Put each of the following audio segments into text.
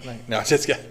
tonight. No, just kidding.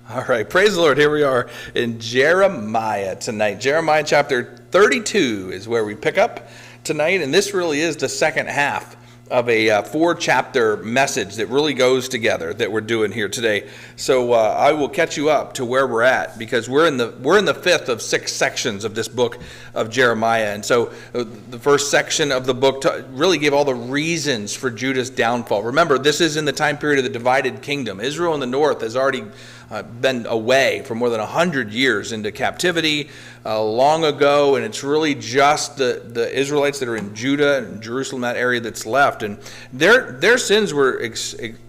All right, praise the Lord. Here we are in Jeremiah tonight. Jeremiah chapter 32 is where we pick up tonight, and this really is the second half of a 4-chapter message that really goes together that we're doing here today. So I will catch you up to where we're at, because we're in the fifth of 6 sections of this book of Jeremiah. And so the first section of the book really gave all the reasons for Judah's downfall. Remember, this is in the time period of the divided kingdom. Israel in the north has already been away for more than 100 years into captivity long ago, and it's really just the Israelites that are in Judah and Jerusalem, that area that's left, and their sins were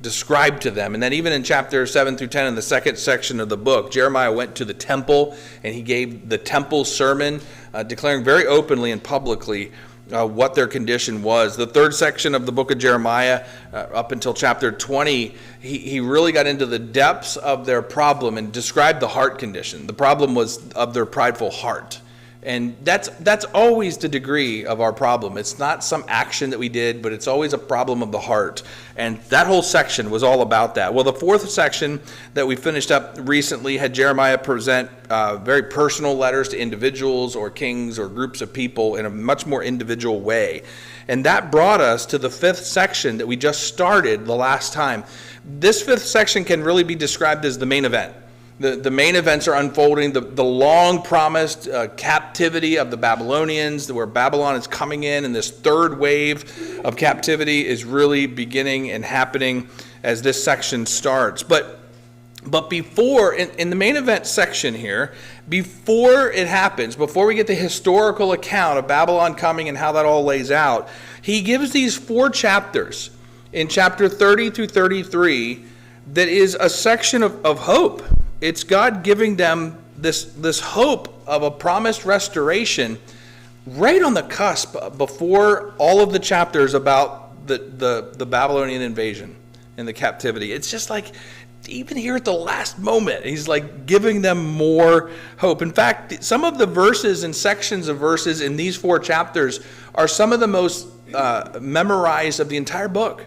described to them. And then even in chapter 7 through 10 in the second section of the book, Jeremiah went to the temple and he gave the temple sermon, declaring very openly and publicly what their condition was. The third section of the book of Jeremiah, up until chapter 20, he really got into the depths of their problem and described the heart condition. The problem was of their prideful heart. And that's always the degree of our problem. It's not some action that we did, but it's always a problem of the heart. And that whole section was all about that. Well, the fourth section that we finished up recently had Jeremiah present very personal letters to individuals or kings or groups of people in a much more individual way. And that brought us to the fifth section that we just started the last time. This fifth section can really be described as the main event. The main events are unfolding. The long-promised captivity of the Babylonians, where Babylon is coming in, and this third wave of captivity is really beginning and happening as this section starts. But before, in the main event section here, before it happens, before we get the historical account of Babylon coming and how that all lays out, he gives these 4 chapters in chapter 30 through 33 that is a section of hope. It's God giving them this hope of a promised restoration right on the cusp before all of the chapters about the Babylonian invasion and the captivity. It's just like, even here at the last moment, he's like giving them more hope. In fact, some of the verses and sections of verses in these 4 chapters are some of the most memorized of the entire book.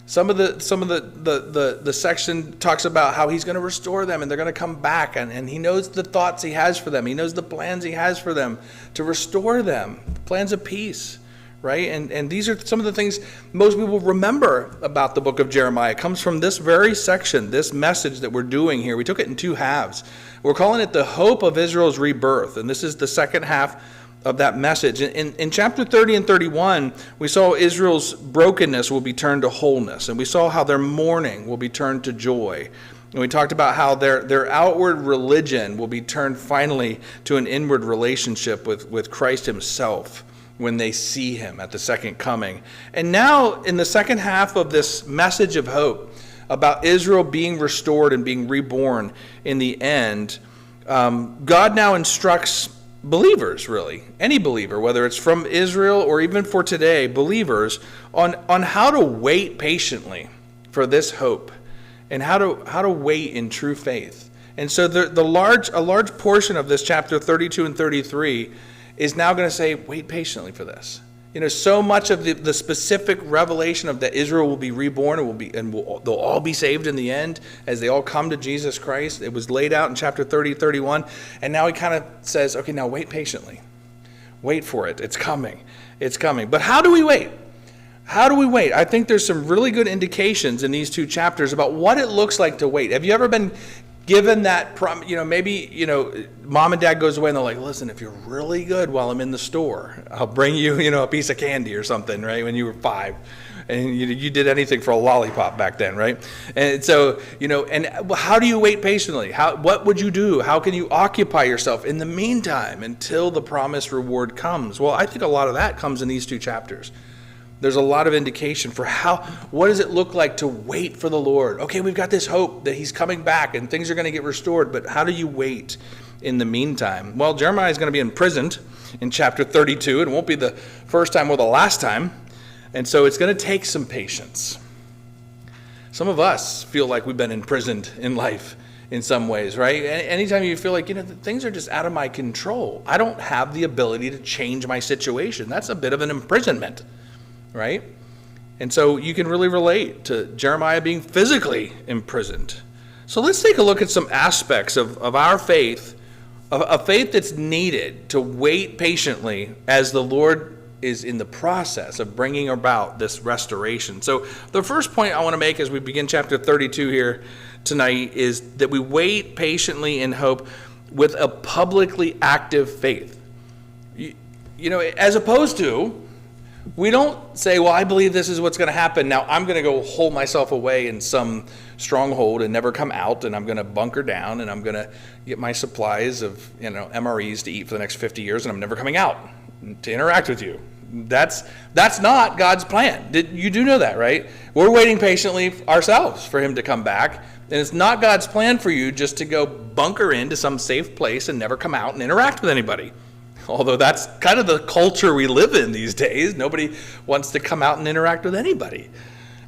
Some of the section talks about how he's going to restore them and they're going to come back, and he knows the thoughts he has for them. He knows the plans he has for them to restore them, plans of peace, right? And these are some of the things most people remember about the book of Jeremiah. It comes from this very section, this message that we're doing here. We took it in 2 halves. We're calling it the hope of Israel's rebirth, and this is the second half of that message. In chapter 30 and 31, we saw Israel's brokenness will be turned to wholeness, and we saw how their mourning will be turned to joy. And we talked about how their outward religion will be turned finally to an inward relationship with Christ himself when they see him at the second coming. And now, in the second half of this message of hope about Israel being restored and being reborn in the end, God now instructs believers, really, any believer, whether it's from Israel or even for today, believers, on how to wait patiently for this hope and how to wait in true faith. And so a large portion of this chapter 32 and 33 is now going to say, wait patiently for this. You know, so much of the specific revelation of that Israel will be reborn and they'll all be saved in the end as they all come to Jesus Christ. It was laid out in chapter 30, 31. And now he kind of says, okay, now wait patiently. Wait for it. It's coming. It's coming. But how do we wait? How do we wait? I think there's some really good indications in these 2 chapters about what it looks like to wait. Have you ever been given that, maybe, mom and dad goes away and they're like, listen, if you're really good while I'm in the store, I'll bring you, a piece of candy or something, right? When you were 5 and you did anything for a lollipop back then, right? And so, and how do you wait patiently? What would you do? How can you occupy yourself in the meantime until the promised reward comes? Well, I think a lot of that comes in these 2 chapters. There's a lot of indication for what does it look like to wait for the Lord? Okay, we've got this hope that he's coming back and things are going to get restored, but how do you wait in the meantime? Well, Jeremiah is going to be imprisoned in chapter 32. It won't be the first time or the last time, and so it's going to take some patience. Some of us feel like we've been imprisoned in life in some ways, right? Anytime you feel like, things are just out of my control. I don't have the ability to change my situation. That's a bit of an imprisonment, right? And so you can really relate to Jeremiah being physically imprisoned. So let's take a look at some aspects of our faith, a faith that's needed to wait patiently as the Lord is in the process of bringing about this restoration. So the first point I want to make as we begin chapter 32 here tonight is that we wait patiently in hope with a publicly active faith. You know, as opposed to, we don't say, well, I believe this is what's going to happen. Now I'm going to go hold myself away in some stronghold and never come out, and I'm going to bunker down, and I'm going to get my supplies of, MREs to eat for the next 50 years, and I'm never coming out to interact with you. That's not God's plan. You do know that, right? We're waiting patiently ourselves for him to come back, and it's not God's plan for you just to go bunker into some safe place and never come out and interact with anybody. Although that's kind of the culture we live in these days. Nobody wants to come out and interact with anybody.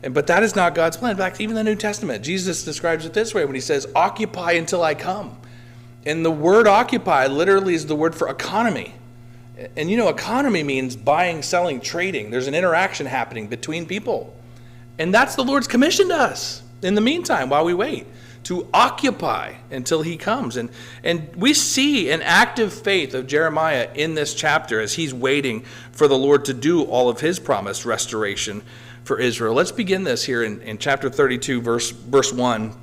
But that is not God's plan. In fact, even the New Testament, Jesus describes it this way when he says, occupy until I come. And the word occupy literally is the word for economy. And economy means buying, selling, trading. There's an interaction happening between people. And that's the Lord's commission to us in the meantime while we wait, to occupy until he comes. And we see an active faith of Jeremiah in this chapter as he's waiting for the Lord to do all of his promised restoration for Israel. Let's begin this here in chapter 32, verse 1.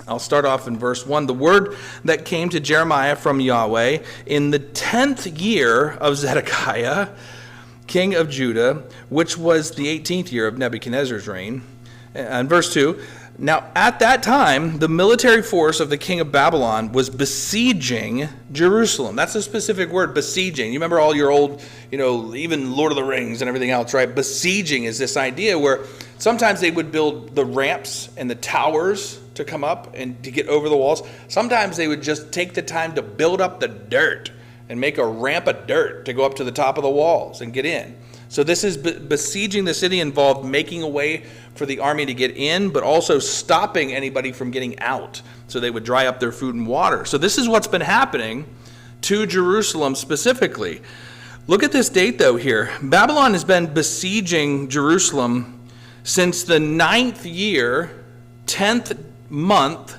I'll start off in verse 1. The word that came to Jeremiah from Yahweh in the 10th year of Zedekiah, king of Judah, which was the 18th year of Nebuchadnezzar's reign. And verse 2, now at that time, the military force of the king of Babylon was besieging Jerusalem. That's a specific word, besieging. You remember all your old, even Lord of the Rings and everything else, right? Besieging is this idea where sometimes they would build the ramps and the towers to come up and to get over the walls. Sometimes they would just take the time to build up the dirt and make a ramp of dirt to go up to the top of the walls and get in. So this is besieging the city involved making a way for the army to get in, but also stopping anybody from getting out. So they would dry up their food and water. So this is what's been happening to Jerusalem specifically. Look at this date though here. Babylon has been besieging Jerusalem since the 9th year, 10th month,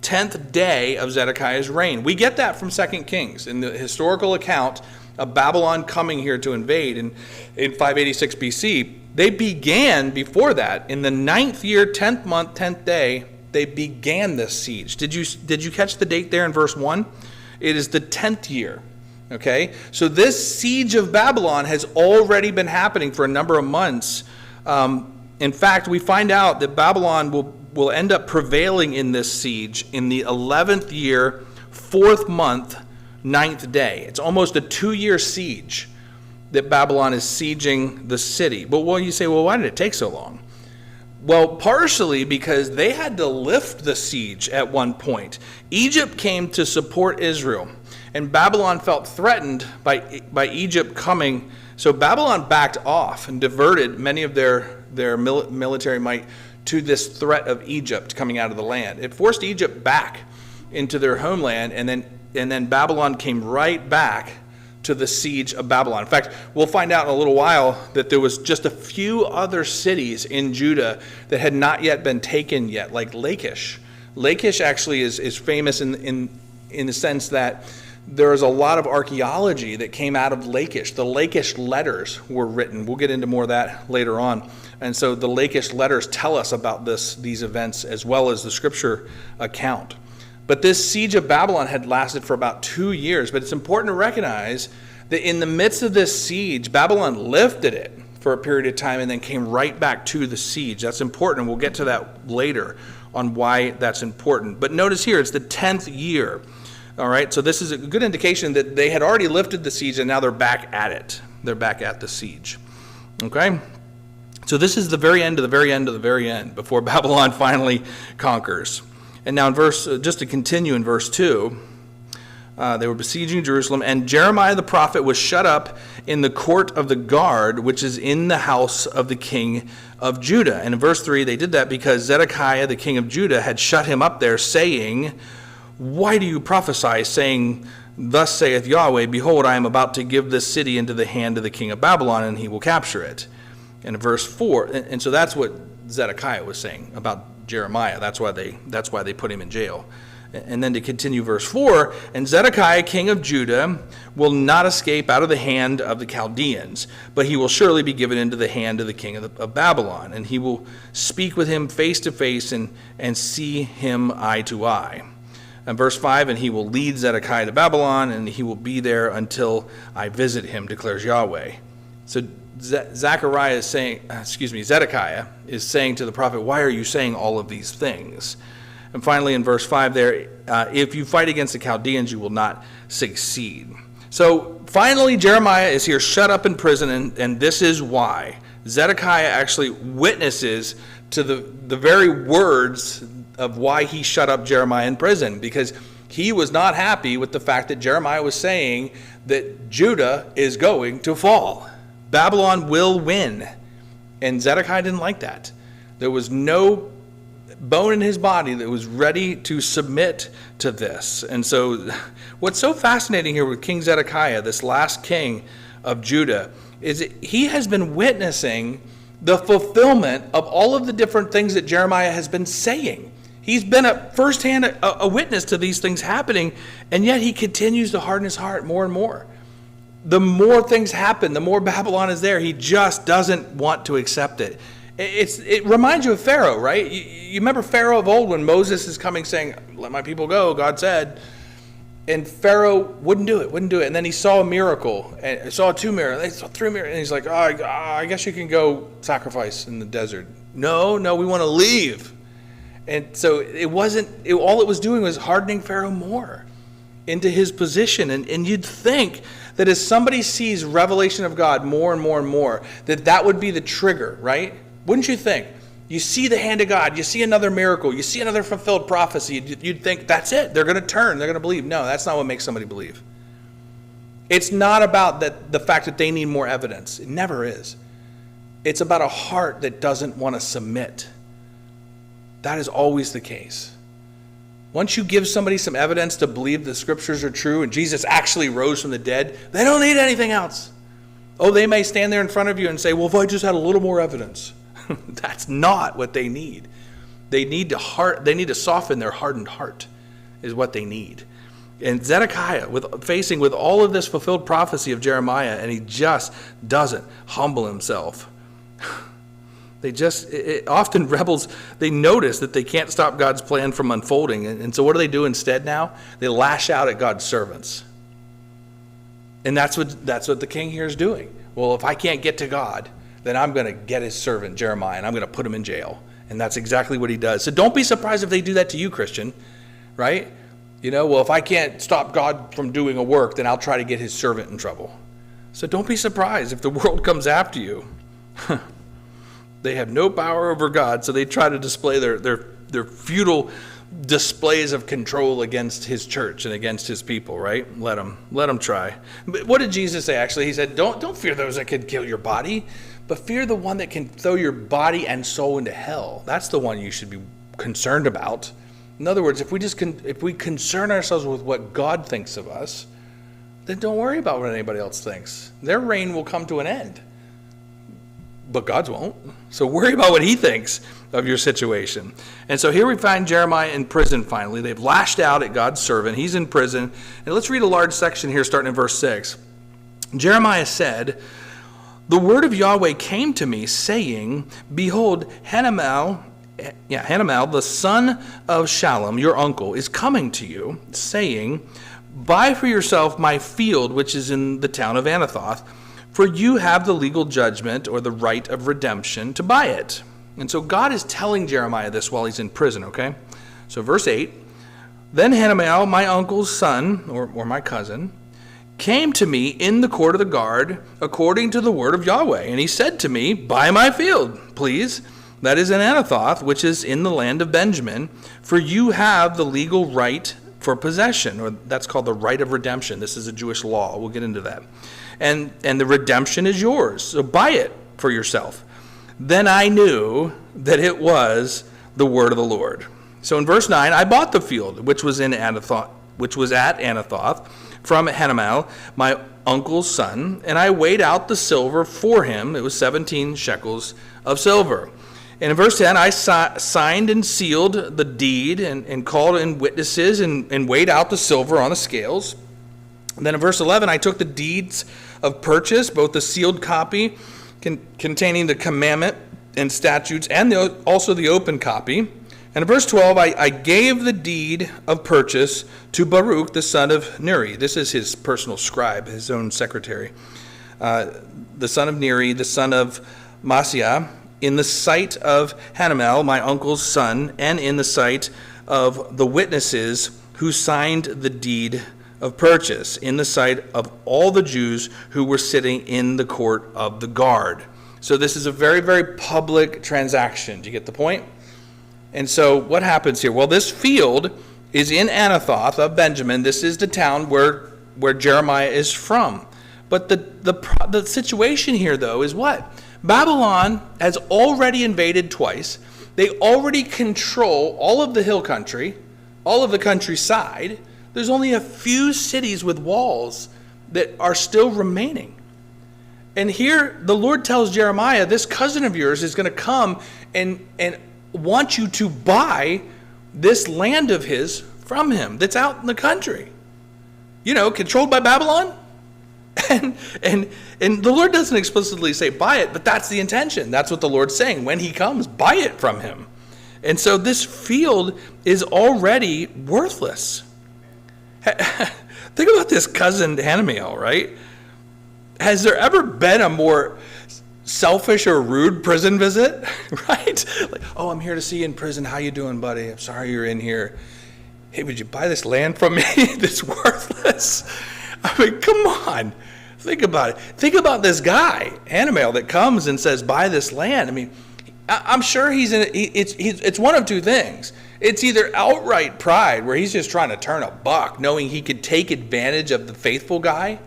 10th day of Zedekiah's reign. We get that from 2 Kings in the historical account of Babylon coming here to invade in 586 BC. They began before that. In the 9th year, 10th month, 10th day, they began this siege. Did you catch the date there in verse 1? It is the 10th year. Okay? So this siege of Babylon has already been happening for a number of months. In fact, we find out that Babylon will end up prevailing in this siege in the 11th year, 4th month, 9th day. It's almost a 2-year siege that Babylon is sieging the city. But you say, well, why did it take so long? Well, partially because they had to lift the siege at one point. Egypt came to support Israel, and Babylon felt threatened by Egypt coming. So Babylon backed off and diverted many of their military might to this threat of Egypt coming out of the land. It forced Egypt back into their homeland, and then Babylon came right back to the siege of Babylon. In fact, we'll find out in a little while that there was just a few other cities in Judah that had not yet been taken yet, like Lachish. Lachish actually is famous in the sense that there is a lot of archaeology that came out of Lachish. The Lachish letters were written. We'll get into more of that later on. And so the Lachish letters tell us about these events as well as the scripture account. But this siege of Babylon had lasted for about 2 years. But it's important to recognize that in the midst of this siege, Babylon lifted it for a period of time and then came right back to the siege. That's important. We'll get to that later on why that's important. But notice here, it's the 10th year. All right, so this is a good indication that they had already lifted the siege and now they're back at it. They're back at the siege. Okay? So this is the very end of the very end of the very end before Babylon finally conquers. And now just to continue in verse 2, they were besieging Jerusalem, and Jeremiah the prophet was shut up in the court of the guard, which is in the house of the king of Judah. And in verse 3, they did that because Zedekiah, the king of Judah, had shut him up there, saying, why do you prophesy, saying, thus saith Yahweh, behold, I am about to give this city into the hand of the king of Babylon, and he will capture it. And in verse 4, and so that's what Zedekiah was saying about Jeremiah. That's why they put him in jail. And then to continue verse 4, and Zedekiah, king of Judah, will not escape out of the hand of the Chaldeans, but he will surely be given into the hand of the king of Babylon, and he will speak with him face to face and see him eye to eye. And verse 5, and he will lead Zedekiah to Babylon, and he will be there until I visit him, declares Yahweh. So Zedekiah is saying to the prophet, why are you saying all of these things? And finally, in verse 5 there, if you fight against the Chaldeans, you will not succeed. So finally, Jeremiah is here shut up in prison, and this is why. Zedekiah actually witnesses to the very words of why he shut up Jeremiah in prison, because he was not happy with the fact that Jeremiah was saying that Judah is going to fall. Babylon will win. And Zedekiah didn't like that. There was no bone in his body that was ready to submit to this. And so what's so fascinating here with King Zedekiah, this last king of Judah, is that he has been witnessing the fulfillment of all of the different things that Jeremiah has been saying. He's been firsthand a witness to these things happening, and yet he continues to harden his heart more and more. The more things happen, the more Babylon is there. He just doesn't want to accept it. It reminds you of Pharaoh, right? You remember Pharaoh of old when Moses is coming saying, let my people go, God said. And Pharaoh wouldn't do it. And then he saw a miracle, and saw 2 miracles, they saw 3 miracles, and he's like, I guess you can go sacrifice in the desert. No, we want to leave. And so all it was doing was hardening Pharaoh more into his position. And you'd think that as somebody sees revelation of God more and more and more, that would be the trigger, right? Wouldn't you think? You see the hand of God, you see another miracle, you see another fulfilled prophecy, you'd think, that's it, they're going to turn, they're going to believe. No, that's not what makes somebody believe. It's not about the fact that they need more evidence. It never is. It's about a heart that doesn't want to submit. That is always the case. Once you give somebody some evidence to believe the scriptures are true and Jesus actually rose from the dead, they don't need anything else. Oh, they may stand there in front of you and say, well, if I just had a little more evidence. That's not what they need. They need to soften their hardened heart is what they need. And Zedekiah, facing with all of this fulfilled prophecy of Jeremiah, and he just doesn't humble himself. Often rebels, they notice that they can't stop God's plan from unfolding. And so what do they do instead now? They lash out at God's servants. And that's what the king here is doing. Well, if I can't get to God, then I'm going to get his servant Jeremiah and I'm going to put him in jail. And that's exactly what he does. So don't be surprised if they do that to you, Christian, right? Well, if I can't stop God from doing a work, then I'll try to get his servant in trouble. So don't be surprised if the world comes after you. They have no power over God, so they try to display their futile displays of control against his church and against his people, right? Let them try. But what did Jesus say, actually? He said, don't fear those that can kill your body, but fear the one that can throw your body and soul into hell. That's the one you should be concerned about. In other words, if we concern ourselves with what God thinks of us, then don't worry about what anybody else thinks. Their reign will come to an end, but God's won't. So worry about what he thinks of your situation. And so here we find Jeremiah in prison finally. They've lashed out at God's servant. He's in prison. And let's read a large section here starting in verse 6. Jeremiah said, the word of Yahweh came to me, saying, behold, Hanamel, the son of Shallum, your uncle, is coming to you, saying, buy for yourself my field, which is in the town of Anathoth, for you have the legal judgment or the right of redemption to buy it. And so God is telling Jeremiah this while he's in prison, okay? So verse 8, then Hanamel, my uncle's son, or my cousin, came to me in the court of the guard according to the word of Yahweh. And he said to me, buy my field, please. That is in Anathoth, which is in the land of Benjamin, for you have the legal right for possession, or that's called the right of redemption. This is a Jewish law. We'll get into that. And the redemption is yours, so buy it for yourself. Then I knew that it was the word of the Lord. So in verse 9, I bought the field, which was at Anathoth, from Hanamel, my uncle's son, and I weighed out the silver for him. It was 17 shekels of silver. And in verse 10, I signed and sealed the deed and called in witnesses and weighed out the silver on the scales. And then in verse 11, I took the deeds of purchase, both the sealed copy containing the commandment and statutes, and also the open copy. And in verse 12, I gave the deed of purchase to Baruch, the son of Neri. This is his personal scribe, his own secretary. The son of Neri, the son of Maaseiah, in the sight of Hanamel, my uncle's son, and in the sight of the witnesses who signed the deed of purchase, in the sight of all the Jews who were sitting in the court of the guard. So this is a very, very public transaction. Do you get the point? And so what happens here? Well, this field is in Anathoth of Benjamin. This is the town where Jeremiah is from. But the situation here, though, is what? Babylon has already invaded twice. They already control all of the hill country, all of the countryside. There's only a few cities with walls that are still remaining. And here the Lord tells Jeremiah, this cousin of yours is going to come and want you to buy this land of his from him that's out in the country. Controlled by Babylon. And the Lord doesn't explicitly say buy it, but that's the intention. That's what the Lord's saying. When he comes, buy it from him. And so this field is already worthless. Think about this cousin Hanamel, right? Has there ever been a more selfish or rude prison visit, right? Like, oh, I'm here to see you in prison. How you doing, buddy? I'm sorry you're in here. Hey, would you buy this land from me that's worthless? I mean, come on. Think about it. Think about this guy, Hanamel, that comes and says, buy this land. I mean, I'm sure it's one of two things. It's either outright pride, where he's just trying to turn a buck, knowing he could take advantage of the faithful guy.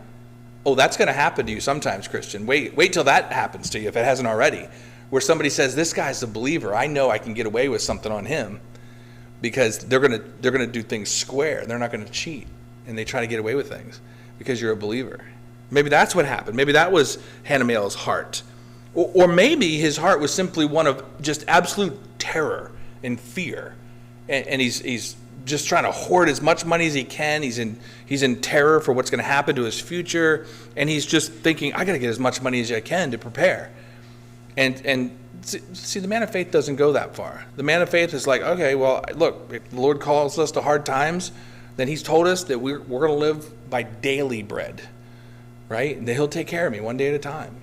Oh, that's going to happen to you sometimes, Christian. Wait till that happens to you, if it hasn't already, where somebody says, this guy's a believer. I know I can get away with something on him, because they're going to do things square. They're not going to cheat, and they try to get away with things because you're a believer. Maybe that's what happened. Maybe that was Hanamel's heart. Or maybe his heart was simply one of just absolute terror and fear. And he's just trying to hoard as much money as he can. He's in terror for what's going to happen to his future. And he's just thinking, I got to get as much money as I can to prepare. And see, the man of faith doesn't go that far. The man of faith is like, okay, well, look, if the Lord calls us to hard times, then he's told us that we're going to live by daily bread, right? And that he'll take care of me one day at a time.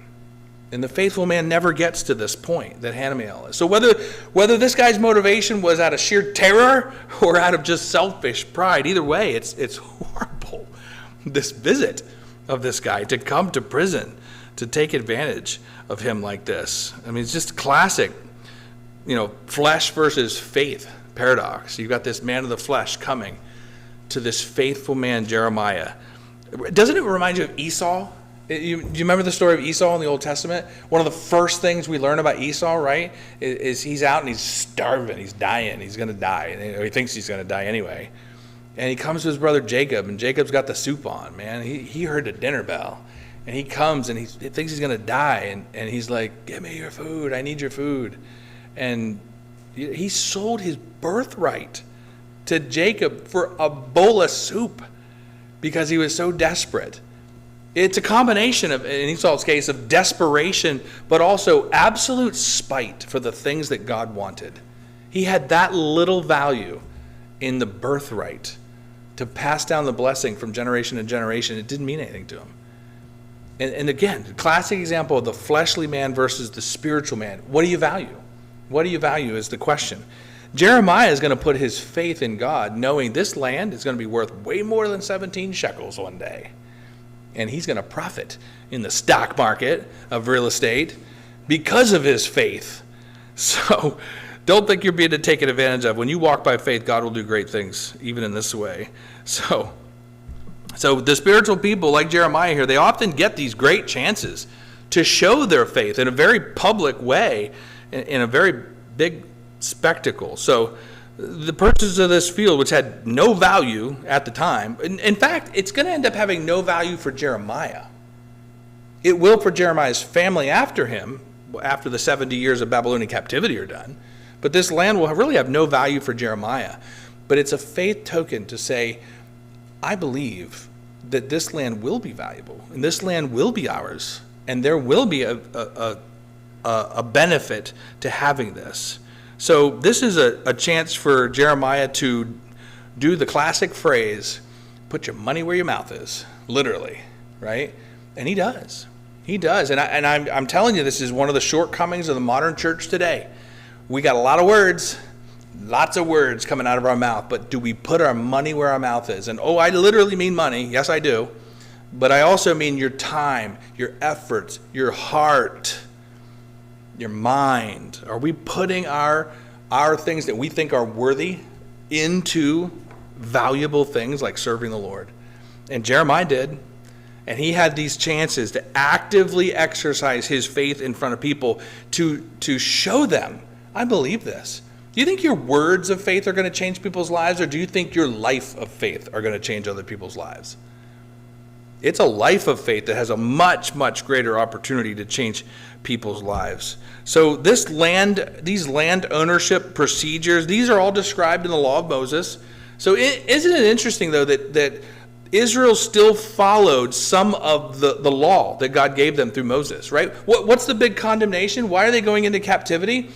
And the faithful man never gets to this point that Hanamel is. So whether this guy's motivation was out of sheer terror or out of just selfish pride, either way, it's horrible, this visit of this guy to come to prison to take advantage of him like this. I mean, it's just classic, flesh versus faith paradox. You've got this man of the flesh coming to this faithful man, Jeremiah. Doesn't it remind you of Esau? Do you remember the story of Esau in the Old Testament? One of the first things we learn about Esau, right, is he's out and he's starving. He's dying. He's going to die. Or he thinks he's going to die anyway. And he comes to his brother Jacob, and Jacob's got the soup on, man. He heard the dinner bell. And he comes, and he thinks he's going to die. And he's like, give me your food. I need your food. And he sold his birthright to Jacob for a bowl of soup because he was so desperate. It's a combination of, in Esau's case, of desperation, but also absolute spite for the things that God wanted. He had that little value in the birthright to pass down the blessing from generation to generation. It didn't mean anything to him. And again, classic example of the fleshly man versus the spiritual man. What do you value? What do you value is the question. Jeremiah is going to put his faith in God, knowing this land is going to be worth way more than 17 shekels one day. And he's going to profit in the stock market of real estate because of his faith. So don't think you're being taken advantage of. When you walk by faith, God will do great things, even in this way. So the spiritual people like Jeremiah here, they often get these great chances to show their faith in a very public way, in a very big spectacle. So the purchase of this field, which had no value at the time, in fact, it's going to end up having no value for Jeremiah. It will for Jeremiah's family after him, after the 70 years of Babylonian captivity are done. But this land will really have no value for Jeremiah. But it's a faith token to say, I believe that this land will be valuable, and this land will be ours, and there will be a benefit to having this. So this is a chance for Jeremiah to do the classic phrase, put your money where your mouth is, literally, right? And he does. He does. And I'm telling you, this is one of the shortcomings of the modern church today. We got a lot of words, lots of words coming out of our mouth, but do we put our money where our mouth is? And I literally mean money. Yes, I do. But I also mean your time, your efforts, your heart, your mind. Are we putting our things that we think are worthy into valuable things like serving the Lord? And Jeremiah did. And he had these chances to actively exercise his faith in front of people to show them, I believe this. Do you think your words of faith are going to change people's lives, or do you think your life of faith are going to change other people's lives? It's a life of faith that has a much, much greater opportunity to change people's lives. So these land ownership procedures, these are all described in the law of Moses. So isn't it interesting, though, that Israel still followed some of the law that God gave them through Moses, right? What's the big condemnation? Why are they going into captivity?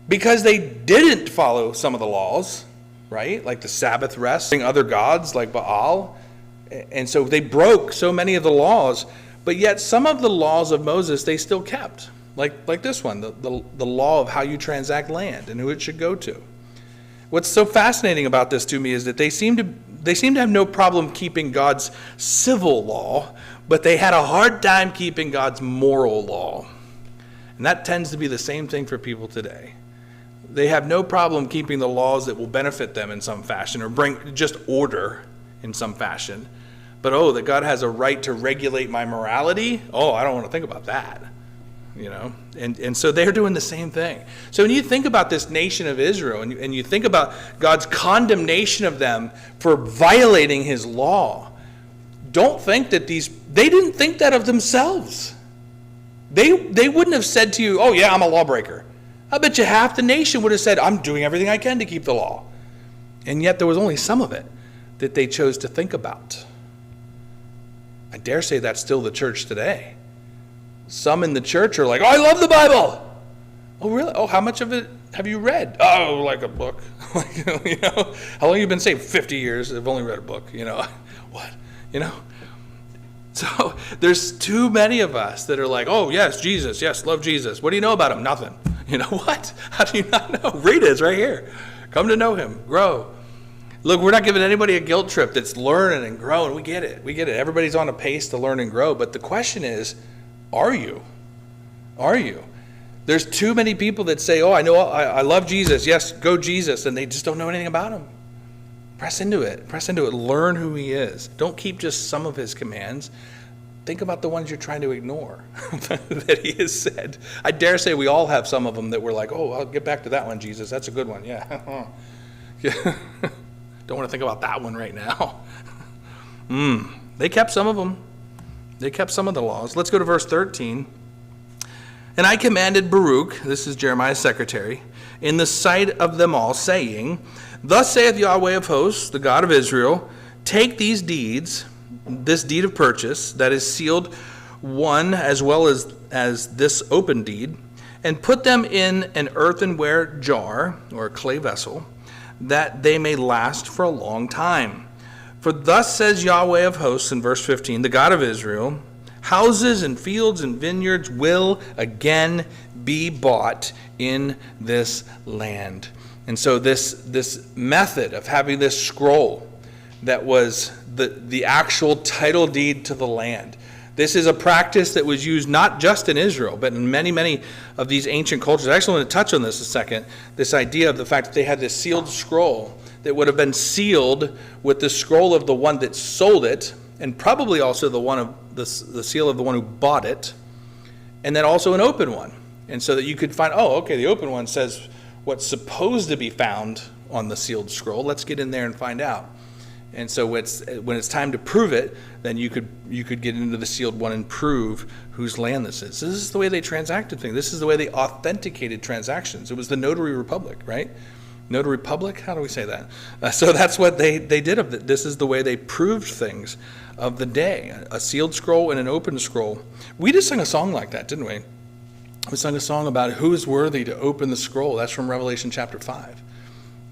Because they didn't follow some of the laws, right? Like the Sabbath rest, other gods like Baal. And so they broke so many of the laws, but yet some of the laws of Moses they still kept. Like this one, the law of how you transact land and who it should go to. What's so fascinating about this to me is that they seem to have no problem keeping God's civil law, but they had a hard time keeping God's moral law. And that tends to be the same thing for people today. They have no problem keeping the laws that will benefit them in some fashion or bring just order in some fashion. But that God has a right to regulate my morality? I don't want to think about that. And so they're doing the same thing. So when you think about this nation of Israel and you think about God's condemnation of them for violating his law, don't think that they didn't think that of themselves. They wouldn't have said to you, yeah, I'm a lawbreaker. I bet you half the nation would have said, I'm doing everything I can to keep the law. And yet there was only some of it that they chose to think about. I dare say that's still the church today. Some in the church are like, I love the Bible. Oh, really? How much of it have you read? Like a book. How long have you been saved? 50 years. I've only read a book. What? So there's too many of us that are like, yes, Jesus. Yes, love Jesus. What do you know about him? Nothing. What? How do you not know? Read it. It's right here. Come to know him. Grow. Look, we're not giving anybody a guilt trip that's learning and growing. We get it. Everybody's on a pace to learn and grow. But the question is, are you? Are you? There's too many people that say, I love Jesus. Yes, go Jesus. And they just don't know anything about him. Press into it. Learn who he is. Don't keep just some of his commands. Think about the ones you're trying to ignore that he has said. I dare say we all have some of them that we're like, I'll get back to that one, Jesus. That's a good one. Yeah. Don't want to think about that one right now. They kept some of them. They kept some of the laws. Let's go to verse 13. And I commanded Baruch, this is Jeremiah's secretary, in the sight of them all, saying, Thus saith Yahweh of hosts, the God of Israel, take these deeds, this deed of purchase, that is sealed one as well as this open deed, and put them in an earthenware jar, or a clay vessel, that they may last for a long time. For thus says Yahweh of hosts in verse 15, the God of Israel, houses and fields and vineyards will again be bought in this land. And so this method of having this scroll that was the actual title deed to the land, this is a practice that was used not just in Israel, but in many, many of these ancient cultures. I actually want to touch on this a second, this idea of the fact that they had this sealed scroll that would have been sealed with the scroll of the one that sold it, and probably also the seal of the one who bought it, and then also an open one. And so that you could find, the open one says what's supposed to be found on the sealed scroll. Let's get in there and find out. And so when it's time to prove it, then you could get into the sealed one and prove whose land this is. So this is the way they transacted things. This is the way they authenticated transactions. It was the notary republic, right? Notary public? How do we say that? So that's what they did of it. This is the way they proved things of the day. A sealed scroll and an open scroll. We just sang a song like that, didn't we? We sang a song about who is worthy to open the scroll. That's from Revelation chapter 5.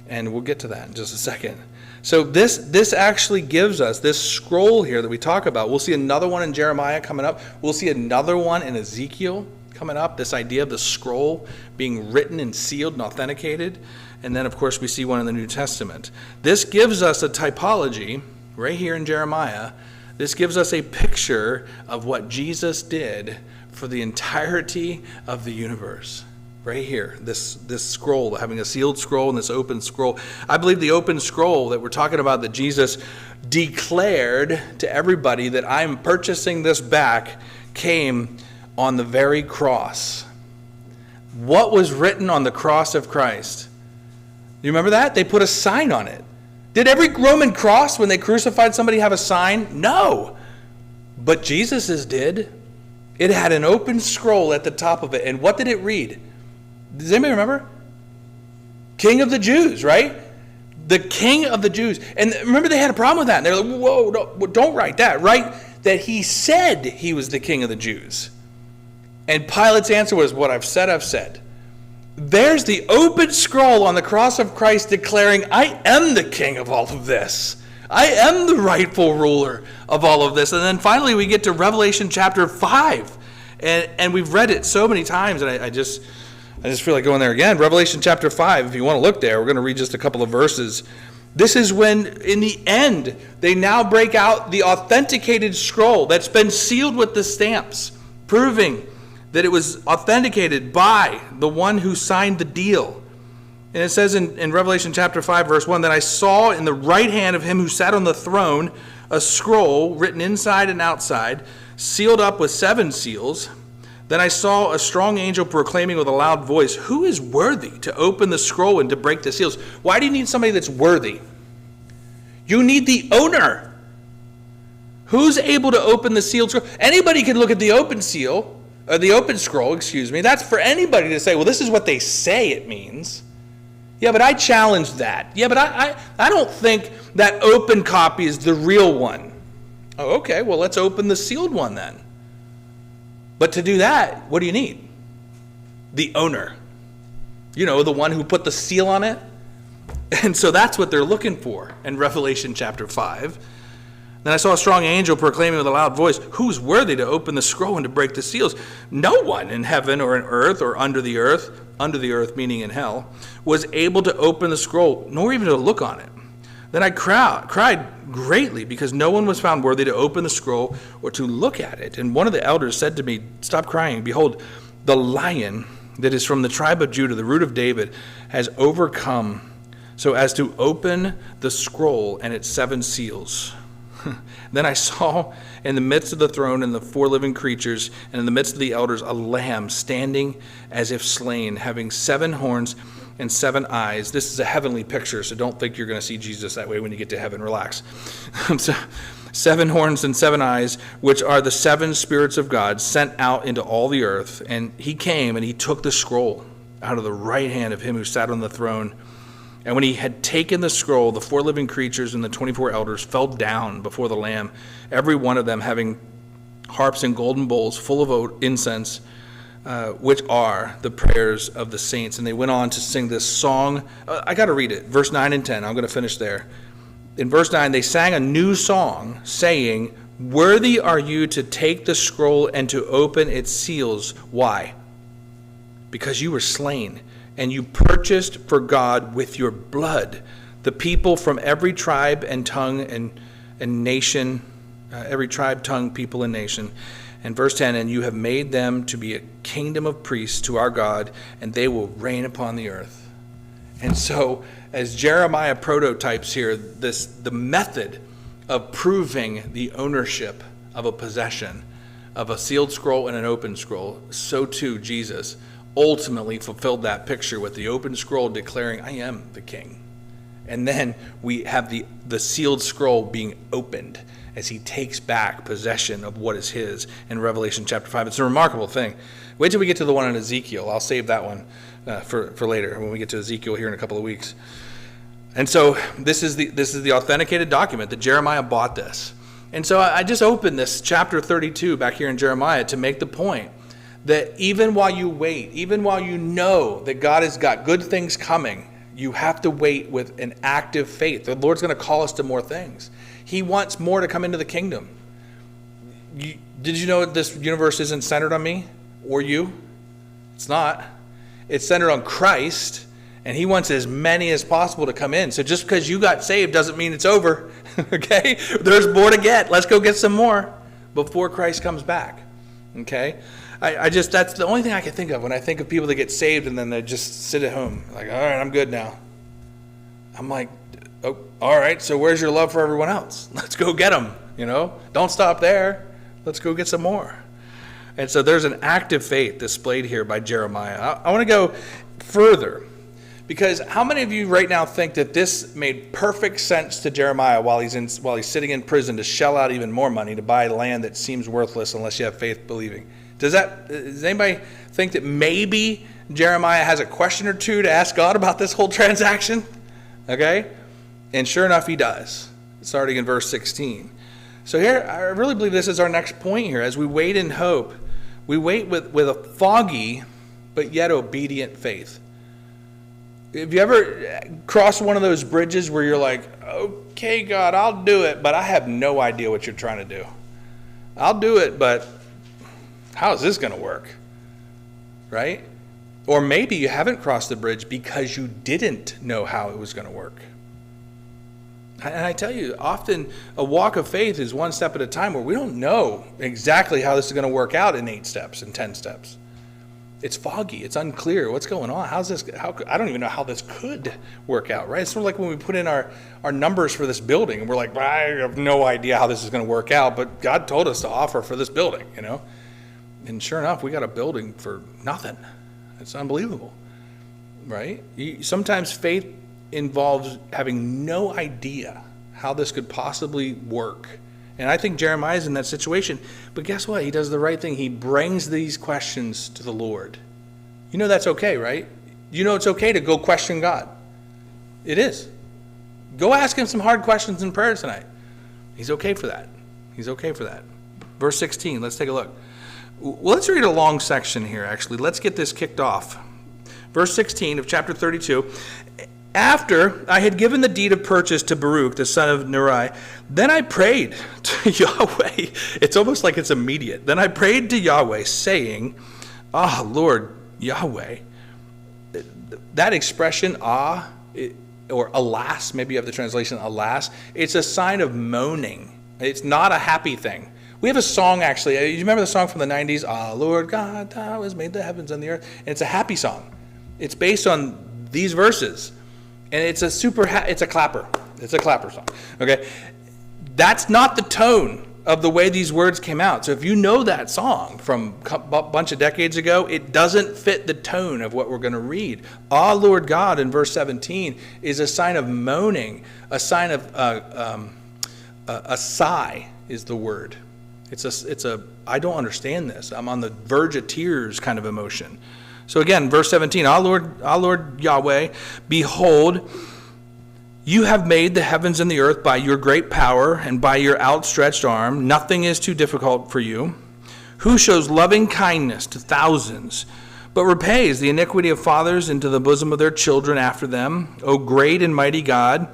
And we'll get to that in just a second. So this actually gives us this scroll here that we talk about. We'll see another one in Jeremiah coming up. We'll see another one in Ezekiel coming up. This idea of the scroll being written and sealed and authenticated. And then, of course, we see one in the New Testament. This gives us a typology right here in Jeremiah. This gives us a picture of what Jesus did for the entirety of the universe. Right here, this scroll, having a sealed scroll and this open scroll. I believe the open scroll that we're talking about, that Jesus declared to everybody that I'm purchasing this back, came on the very cross. What was written on the cross of Christ? You remember that? They put a sign on it. Did every Roman cross, when they crucified somebody, have a sign? No. But Jesus's did. It had an open scroll at the top of it. And what did it read? Does anybody remember? King of the Jews, right? The King of the Jews. And remember, they had a problem with that. And they're like, whoa, no, don't write that. Write that he said he was the King of the Jews. And Pilate's answer was, what I've said, I've said. There's the open scroll on the cross of Christ declaring, I am the king of all of this. I am the rightful ruler of all of this. And then finally we get to Revelation chapter 5. And we've read it so many times, and I just feel like going there again. Revelation chapter 5, if you want to look there, we're going to read just a couple of verses. This is when, in the end, they now break out the authenticated scroll that's been sealed with the stamps, proving that it was authenticated by the one who signed the deal. And it says in Revelation chapter 5, verse 1, that I saw in the right hand of him who sat on the throne a scroll written inside and outside, sealed up with 7 seals. Then I saw a strong angel proclaiming with a loud voice, who is worthy to open the scroll and to break the seals? Why do you need somebody that's worthy? You need the owner. Who's able to open the sealed scroll? Anybody can look at the open seal, or the open scroll, excuse me. That's for anybody to say, well, this is what they say it means. Yeah, but I challenge that. Yeah, but I don't think that open copy is the real one. Oh, okay, well, let's open the sealed one then. But to do that, what do you need? The owner. You know, the one who put the seal on it. And so that's what they're looking for in Revelation chapter 5. Then I saw a strong angel proclaiming with a loud voice, who's worthy to open the scroll and to break the seals? No one in heaven or in earth or under the earth meaning in hell, was able to open the scroll, nor even to look on it. Then I cried greatly because no one was found worthy to open the scroll or to look at it. And one of the elders said to me, stop crying. Behold, the Lion that is from the tribe of Judah, the root of David, has overcome so as to open the scroll and its 7 seals. Then I saw in the midst of the throne and the 4 living creatures and in the midst of the elders a lamb standing as if slain, having 7 horns and 7 eyes. This is a heavenly picture, so don't think you're going to see Jesus that way when you get to heaven. Relax. So, 7 horns and 7 eyes, which are the 7 spirits of God sent out into all the earth. And he came and he took the scroll out of the right hand of him who sat on the throne. And when he had taken the scroll, the 4 living creatures and the 24 elders fell down before the Lamb, every one of them having harps and golden bowls full of incense, which are the prayers of the saints. And they went on to sing this song. I got to read it, verse 9 and 10. I'm going to finish there. In verse 9, they sang a new song, saying, worthy are you to take the scroll and to open its seals. Why? Because you were slain, and you purchased for God with your blood the people from every tribe and tongue and nation, every tribe, tongue, people, and nation. And verse 10, and you have made them to be a kingdom of priests to our God, and they will reign upon the earth. And so, as Jeremiah prototypes here, the method of proving the ownership of a possession, of a sealed scroll and an open scroll, so too Jesus ultimately fulfilled that picture with the open scroll declaring, I am the king. And then we have the sealed scroll being opened as he takes back possession of what is his in Revelation chapter 5. It's a remarkable thing. Wait till we get to the one in Ezekiel. I'll save that one for later when we get to Ezekiel here in a couple of weeks. And so this is the authenticated document that Jeremiah bought this. And so I just opened this chapter 32 back here in Jeremiah to make the point that even while you wait, even while you know that God has got good things coming, you have to wait with an active faith. The Lord's going to call us to more things. He wants more to come into the kingdom. Did you know this universe isn't centered on me or you? It's not. It's centered on Christ, and he wants as many as possible to come in. So just because you got saved doesn't mean it's over. Okay? There's more to get. Let's go get some more before Christ comes back. Okay? That's the only thing I can think of when I think of people that get saved and then they just sit at home. Like, all right, I'm good now. I'm like, oh, all right, so where's your love for everyone else? Let's go get them, Don't stop there. Let's go get some more. And so there's an active faith displayed here by Jeremiah. I want to go further, because how many of you right now think that this made perfect sense to Jeremiah while he's sitting in prison to shell out even more money to buy land that seems worthless unless you have faith believing? Does anybody think that maybe Jeremiah has a question or two to ask God about this whole transaction? Okay? And sure enough, he does, starting in verse 16. So here, I really believe this is our next point here. As we wait in hope, we wait with a foggy but yet obedient faith. Have you ever crossed one of those bridges where you're like, okay, God, I'll do it, but I have no idea what you're trying to do. I'll do it, but how is this going to work? Right? Or maybe you haven't crossed the bridge because you didn't know how it was going to work. And I tell you, often a walk of faith is one step at a time where we don't know exactly how this is going to work out in 8 steps and 10 steps. It's foggy. It's unclear. What's going on? I don't even know how this could work out, right? It's sort of like when we put in our numbers for this building and we're like, I have no idea how this is going to work out, but God told us to offer for this building, And sure enough, we got a building for nothing. It's unbelievable, right? Sometimes faith involves having no idea how this could possibly work. And I think Jeremiah's in that situation. But guess what? He does the right thing. He brings these questions to the Lord. That's okay, right? It's okay to go question God. It is. Go ask him some hard questions in prayer tonight. He's okay for that. He's okay for that. Verse 16, let's take a look. Well, let's read a long section here, actually. Let's get this kicked off. Verse 16 of chapter 32. After I had given the deed of purchase to Baruch, the son of Neriah, then I prayed to Yahweh. It's almost like it's immediate. Then I prayed to Yahweh, saying, Lord, Yahweh. That expression, or alas, maybe you have the translation alas, it's a sign of moaning. It's not a happy thing. We have a song, actually. You remember the song from the 90s? Lord God, thou hast made the heavens and the earth. And it's a happy song. It's based on these verses. And it's a clapper. It's a clapper song. Okay? That's not the tone of the way these words came out. So if you know that song from a bunch of decades ago, it doesn't fit the tone of what we're going to read. Lord God in verse 17 is a sign of moaning, a sign of a sigh is the word. It's a I don't understand this. I'm on the verge of tears kind of emotion. So again, verse 17, Lord Yahweh, behold, you have made the heavens and the earth by your great power and by your outstretched arm. Nothing is too difficult for you. Who shows loving kindness to thousands, but repays the iniquity of fathers into the bosom of their children after them? O great and mighty God,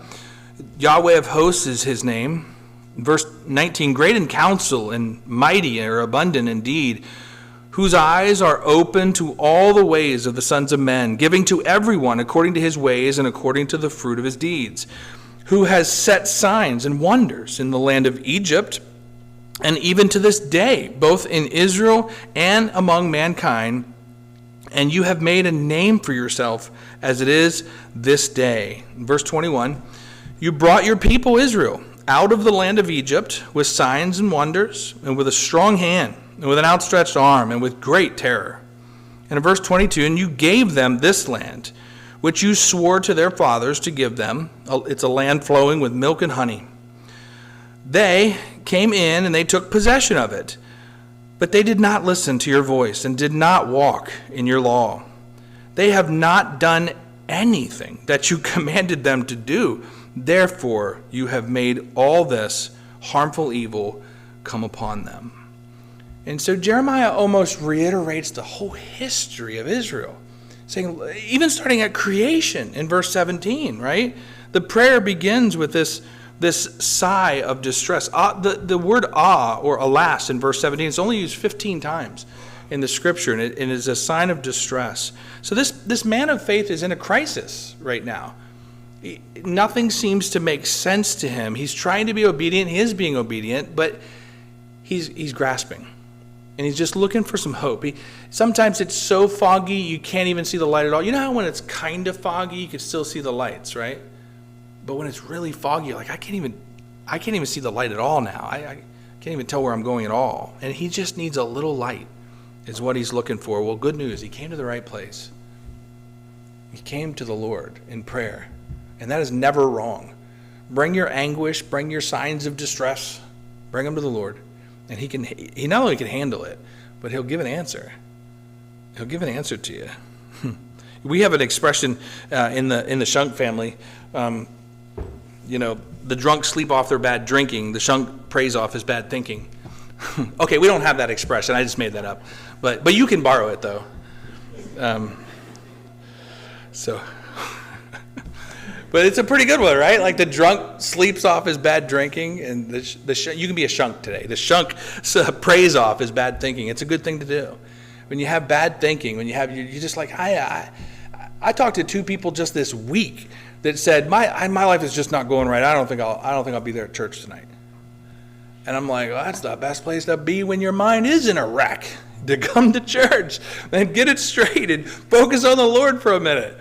Yahweh of hosts is his name. Verse 19, great in counsel and mighty or abundant indeed, whose eyes are open to all the ways of the sons of men, giving to everyone according to his ways and according to the fruit of his deeds, who has set signs and wonders in the land of Egypt, and even to this day, both in Israel and among mankind, and you have made a name for yourself as it is this day. Verse 21, you brought your people Israel out of the land of Egypt with signs and wonders, and with a strong hand, and with an outstretched arm, and with great terror. And in verse 22, and you gave them this land, which you swore to their fathers to give them. It's a land flowing with milk and honey. They came in and they took possession of it, but they did not listen to your voice and did not walk in your law. They have not done anything that you commanded them to do. Therefore, you have made all this harmful evil come upon them. And so Jeremiah almost reiterates the whole history of Israel, saying, even starting at creation in verse 17, right? The prayer begins with this sigh of distress. The word or alas in verse 17 is only used 15 times in the scripture, and it is a sign of distress. So this man of faith is in a crisis right now. Nothing seems to make sense to him. He's trying to be obedient. He is being obedient, but he's grasping. And he's just looking for some hope. Sometimes it's so foggy you can't even see the light at all. You know how when it's kind of foggy you can still see the lights, right? But when it's really foggy, you're like, I can't even see the light at all now. I can't even tell where I'm going at all. And he just needs a little light is what he's looking for. Well, good news. He came to the right place. He came to the Lord in prayer. And that is never wrong. Bring your anguish, bring your signs of distress, bring them to the Lord. And he not only can handle it, but he'll give an answer. He'll give an answer to you. We have an expression in the Shunk family. The drunk sleep off their bad drinking. The Shunk prays off his bad thinking. Okay, we don't have that expression. I just made that up. But you can borrow it, though. But it's a pretty good one, right? Like the drunk sleeps off his bad drinking, and you can be a shunk today. The shunk prays off his bad thinking. It's a good thing to do. When you have bad thinking, when you're just like, I talked to 2 people just this week that said my life is just not going right. I don't think I'll be there at church tonight. And I'm like, well, that's the best place to be when your mind is in a wreck. To come to church and get it straight and focus on the Lord for a minute.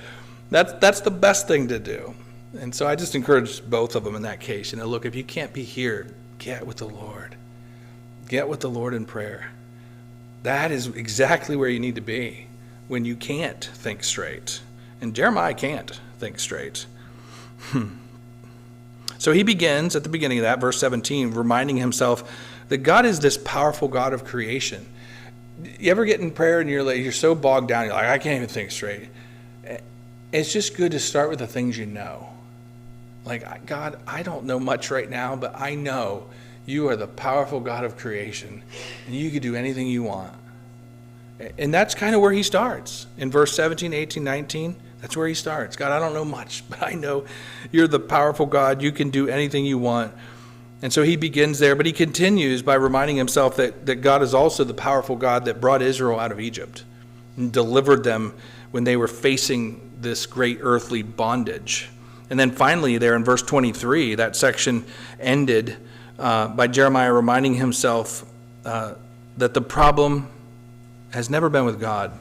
That's the best thing to do. And so I just encourage both of them in that case. Look, if you can't be here, get with the Lord. Get with the Lord in prayer. That is exactly where you need to be when you can't think straight. And Jeremiah can't think straight. So he begins at the beginning of that, verse 17, reminding himself that God is this powerful God of creation. You ever get in prayer and you're so bogged down, you're like, I can't even think straight. It's just good to start with the things you know. Like, God, I don't know much right now, but I know you are the powerful God of creation, and you can do anything you want. And that's kind of where he starts. In verse 17, 18, 19, that's where he starts. God, I don't know much, but I know you're the powerful God. You can do anything you want. And so he begins there, but he continues by reminding himself that God is also the powerful God that brought Israel out of Egypt and delivered them when they were facing this great earthly bondage. And then finally there in verse 23, that section ended by Jeremiah reminding himself that the problem has never been with God,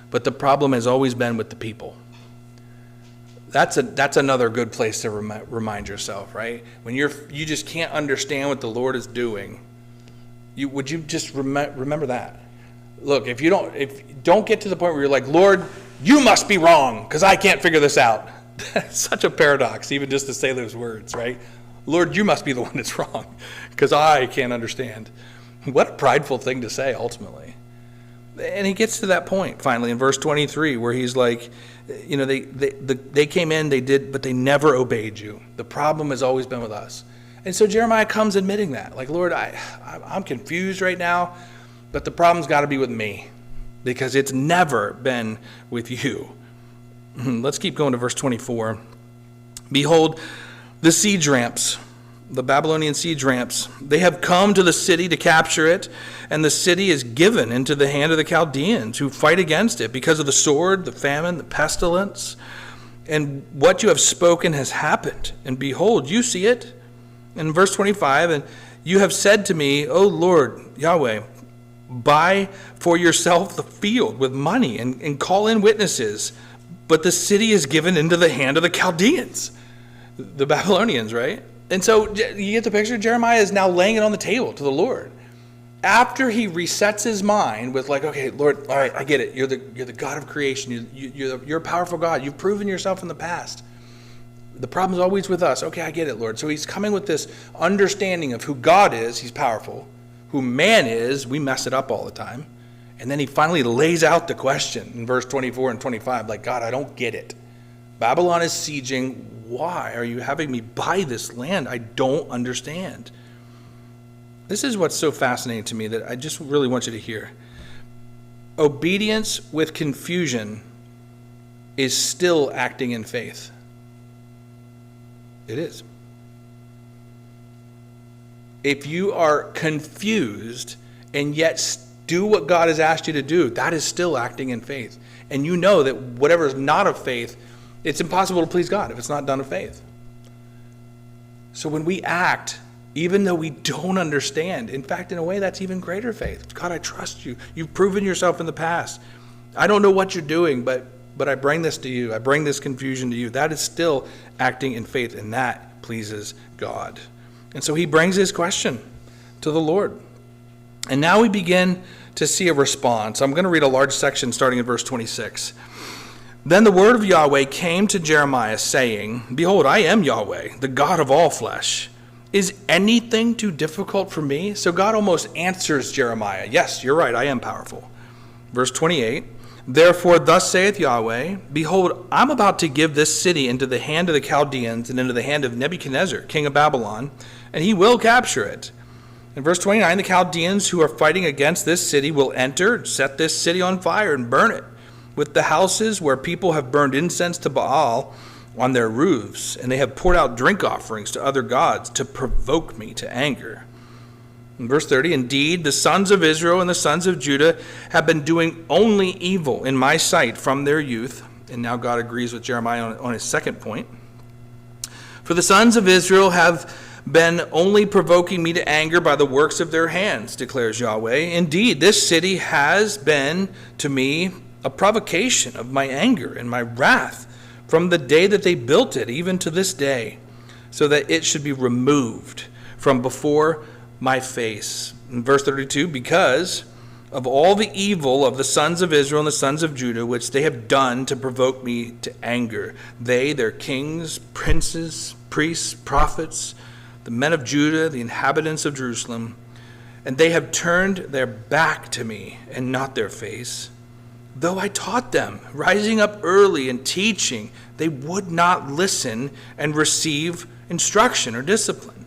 but the problem has always been with the people. That's another good place to remind yourself, right? When you just can't understand what the Lord is doing, would you just remember that? Look, if you don't get to the point where you're like, Lord, you must be wrong because I can't figure this out. That's such a paradox, even just to say those words, right? Lord, you must be the one that's wrong because I can't understand. What a prideful thing to say, ultimately. And he gets to that point finally in verse 23 where he's like, they came in, they did, but they never obeyed you. The problem has always been with us. And so Jeremiah comes admitting that. Like, Lord, I'm confused right now, but the problem's got to be with me because it's never been with you. Let's keep going to verse 24. Behold, the siege ramps, the Babylonian siege ramps, they have come to the city to capture it, and the city is given into the hand of the Chaldeans who fight against it because of the sword, the famine, the pestilence. And what you have spoken has happened. And behold, you see it. In verse 25, and you have said to me, O Lord, Yahweh, buy for yourself the field with money and call in witnesses. But the city is given into the hand of the Chaldeans, the Babylonians, right? And so you get the picture. Jeremiah is now laying it on the table to the Lord. after he resets his mind with like, okay, Lord, all right, I get it. You're the God of creation. You're a powerful God. You've proven yourself in the past. The problem's always with us. Okay, I get it, Lord. So he's coming with this understanding of who God is. He's powerful. Who man is, we mess it up all the time. And then he finally lays out the question in verse 24 and 25, like, God, I don't get it. Babylon is sieging. Why are you having me buy this land? I don't understand. This is what's so fascinating to me that I just really want you to hear. Obedience with confusion is still acting in faith. It is. If you are confused and yet do what God has asked you to do, that is still acting in faith. And you know that whatever is not of faith, it's impossible to please God if it's not done of faith. So when we act, even though we don't understand, in fact, in a way, that's even greater faith. God, I trust you. You've proven yourself in the past. I don't know what you're doing, but I bring this to you. I bring this confusion to you. That is still acting in faith, and that pleases God. And so he brings his question to the Lord. And now we begin to see a response. I'm going to read a large section starting in verse 26. Then the word of Yahweh came to Jeremiah, saying, Behold, I am Yahweh, the God of all flesh. Is anything too difficult for me? So God almost answers Jeremiah. Yes, you're right, I am powerful. Verse 28. Therefore, thus saith Yahweh, Behold, I'm about to give this city into the hand of the Chaldeans and into the hand of Nebuchadnezzar, king of Babylon, and he will capture it. In verse 29, the Chaldeans who are fighting against this city will enter, set this city on fire, and burn it, with the houses where people have burned incense to Baal on their roofs, and they have poured out drink offerings to other gods to provoke me to anger. In verse 30, indeed, the sons of Israel and the sons of Judah have been doing only evil in my sight from their youth. And now God agrees with Jeremiah on his second point. For the sons of Israel have been only provoking me to anger by the works of their hands, declares Yahweh. Indeed, this city has been to me a provocation of my anger and my wrath from the day that they built it, even to this day, so that it should be removed from before my face. In verse 32, because of all the evil of the sons of Israel and the sons of Judah, which they have done to provoke me to anger, they, their kings, princes, priests, prophets, the men of Judah, the inhabitants of Jerusalem, and they have turned their back to me and not their face. Though I taught them, rising up early and teaching, they would not listen and receive instruction or discipline.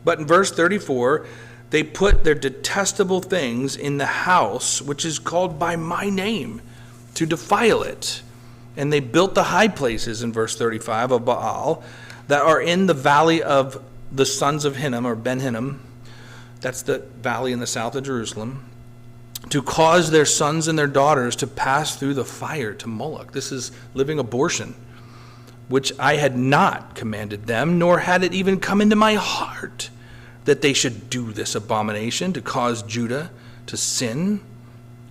But in verse 34, they put their detestable things in the house, which is called by my name, to defile it. And they built the high places, in verse 35, of Baal, that are in the valley of the sons of Hinnom, or Ben Hinnom. That's the valley in the south of Jerusalem, to cause their sons and their daughters to pass through the fire to Moloch. This is living abortion, which I had not commanded them, nor had it even come into my heart that they should do this abomination to cause Judah to sin.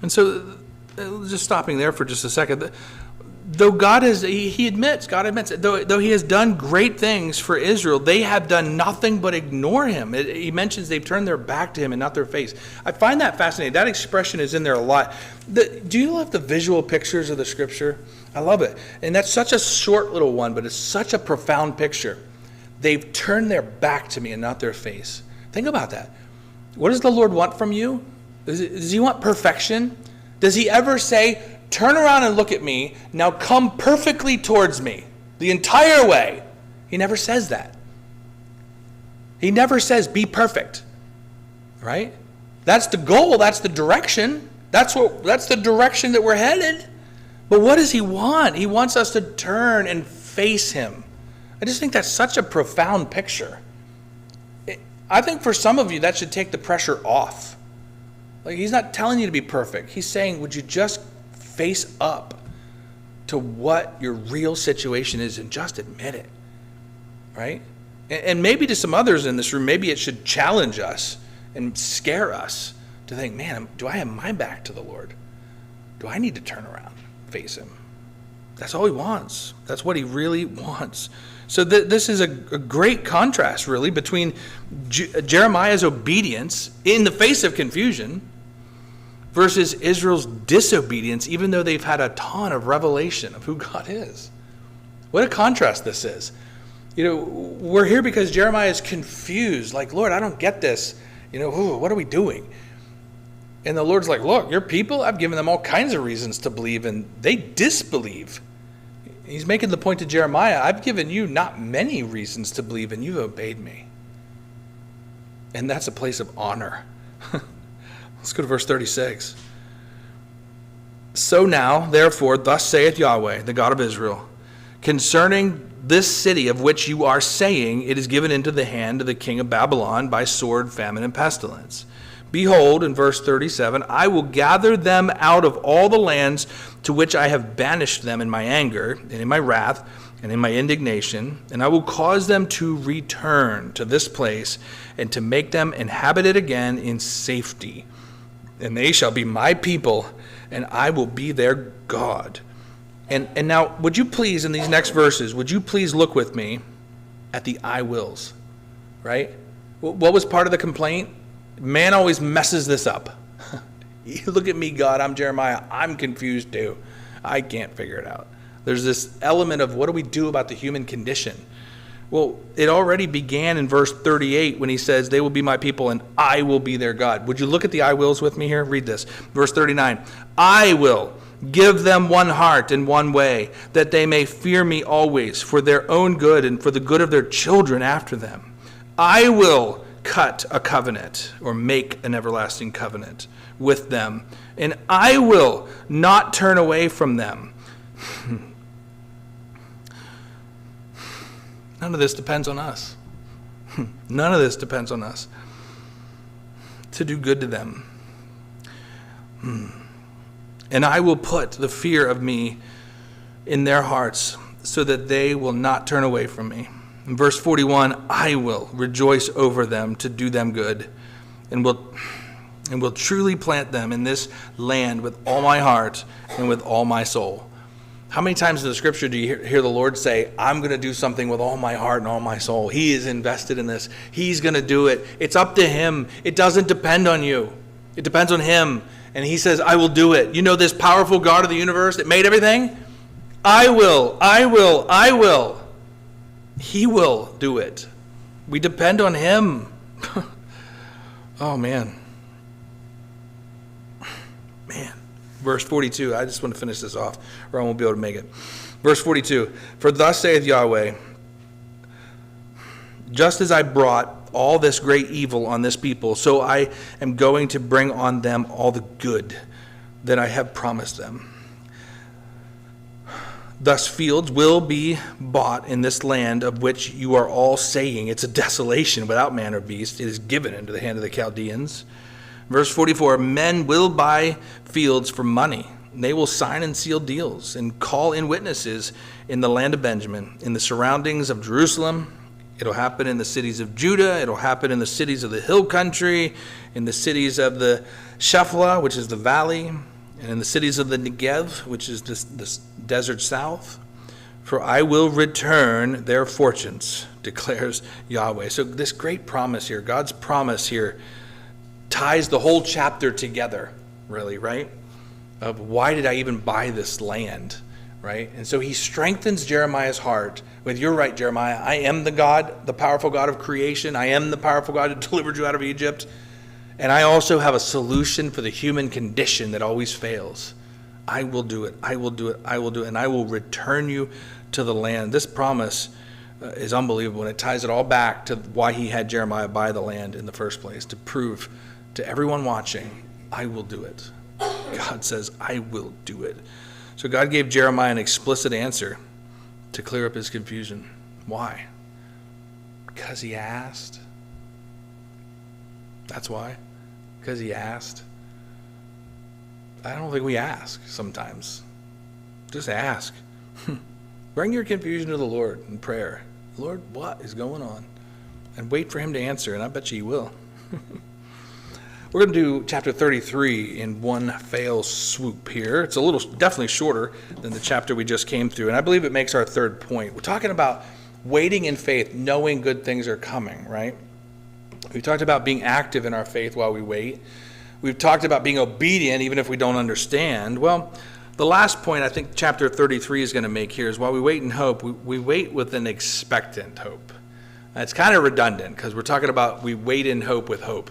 And so, just stopping there for just a second, though God admits, though he has done great things for Israel, they have done nothing but ignore him. He mentions they've turned their back to him and not their face. I find that fascinating. That expression is in there a lot. Do you love the visual pictures of the scripture? I love it. And that's such a short little one, but it's such a profound picture. They've turned their back to me and not their face. Think about that. What does the Lord want from you? Does he want perfection? Does he ever say, turn around and look at me, now come perfectly towards me the entire way? He never says that. He never says, be perfect. Right? That's the goal. That's the direction. That's the direction that we're headed. But what does he want? He wants us to turn and face him. I just think that's such a profound picture. I think for some of you, that should take the pressure off. Like, he's not telling you to be perfect. He's saying, would you just face up to what your real situation is and just admit it, right? And maybe to some others in this room, maybe it should challenge us and scare us to think, man, do I have my back to the Lord? Do I need to turn around, face him? That's all he wants. That's what he really wants. So this is a great contrast, really, between Jeremiah's obedience in the face of confusion versus Israel's disobedience, even though they've had a ton of revelation of who God is. What a contrast this is. We're here because Jeremiah is confused. Like, Lord, I don't get this. What are we doing? And the Lord's like, look, your people, I've given them all kinds of reasons to believe, and they disbelieve. He's making the point to Jeremiah, I've given you not many reasons to believe, and you've obeyed me. And that's a place of honor. Let's go to verse 36. So now, therefore, thus saith Yahweh, the God of Israel, concerning this city of which you are saying, it is given into the hand of the king of Babylon by sword, famine, and pestilence. Behold, in verse 37, I will gather them out of all the lands to which I have banished them in my anger, and in my wrath, and in my indignation, and I will cause them to return to this place, and to make them inhabit it again in safety. And they shall be my people, and I will be their God. And now, would you please, in these next verses, would you please look with me at the I wills, right? What was part of the complaint? Man always messes this up. You look at me, God, I'm Jeremiah. I'm confused too. I can't figure it out. There's this element of what do we do about the human condition? Well, it already began in verse 38 when he says, they will be my people and I will be their God. Would you look at the I wills with me here? Read this. Verse 39. I will give them one heart and one way, that they may fear me always for their own good and for the good of their children after them. I will cut a covenant or make an everlasting covenant with them, and I will not turn away from them. None of this depends on us. None of this depends on us to do good to them. And I will put the fear of me in their hearts so that they will not turn away from me. In verse 41, I will rejoice over them to do them good, and will truly plant them in this land with all my heart and with all my soul. How many times in the scripture do you hear the Lord say, I'm going to do something with all my heart and all my soul? He is invested in this. He's going to do it. It's up to him. It doesn't depend on you. It depends on him. And he says, I will do it. You know this powerful God of the universe that made everything? I will. He will do it. We depend on him. Oh, man. Verse 42. I just want to finish this off, or I won't be able to make it. Verse 42. For thus saith Yahweh, just as I brought all this great evil on this people, so I am going to bring on them all the good that I have promised them. Thus fields will be bought in this land of which you are all saying it's a desolation without man or beast. It is given into the hand of the Chaldeans. Verse 44, men will buy fields for money. They will sign and seal deals and call in witnesses in the land of Benjamin, in the surroundings of Jerusalem. It'll happen in the cities of Judah. It'll happen in the cities of the hill country, in the cities of the Shephelah, which is the valley, and in the cities of the Negev, which is this desert south. For I will return their fortunes, declares Yahweh. So this great promise here, God's promise here, ties the whole chapter together, really, right? Of why did I even buy this land, right? And so he strengthens Jeremiah's heart with, you're right, Jeremiah, I am the God, the powerful God of creation. I am the powerful God who delivered you out of Egypt. And I also have a solution for the human condition that always fails. I will do it. I will do it. I will do it. And I will return you to the land. This promise is unbelievable. And it ties it all back to why he had Jeremiah buy the land in the first place, to prove to everyone watching, I will do it. God says, I will do it. So God gave Jeremiah an explicit answer to clear up his confusion. Why? Because he asked. That's why. Because he asked. I don't think we ask sometimes. Just ask. Bring your confusion to the Lord in prayer. Lord, what is going on? And wait for him to answer, and I bet you he will. We're going to do chapter 33 in one fell swoop here. It's definitely shorter than the chapter we just came through, and I believe it makes our third point. We're talking about waiting in faith, knowing good things are coming, right? We talked about being active in our faith while we wait. We've talked about being obedient even if we don't understand. Well, the last point I think chapter 33 is going to make here is while we wait in hope, we wait with an expectant hope. It's kind of redundant because we're talking about we wait in hope with hope.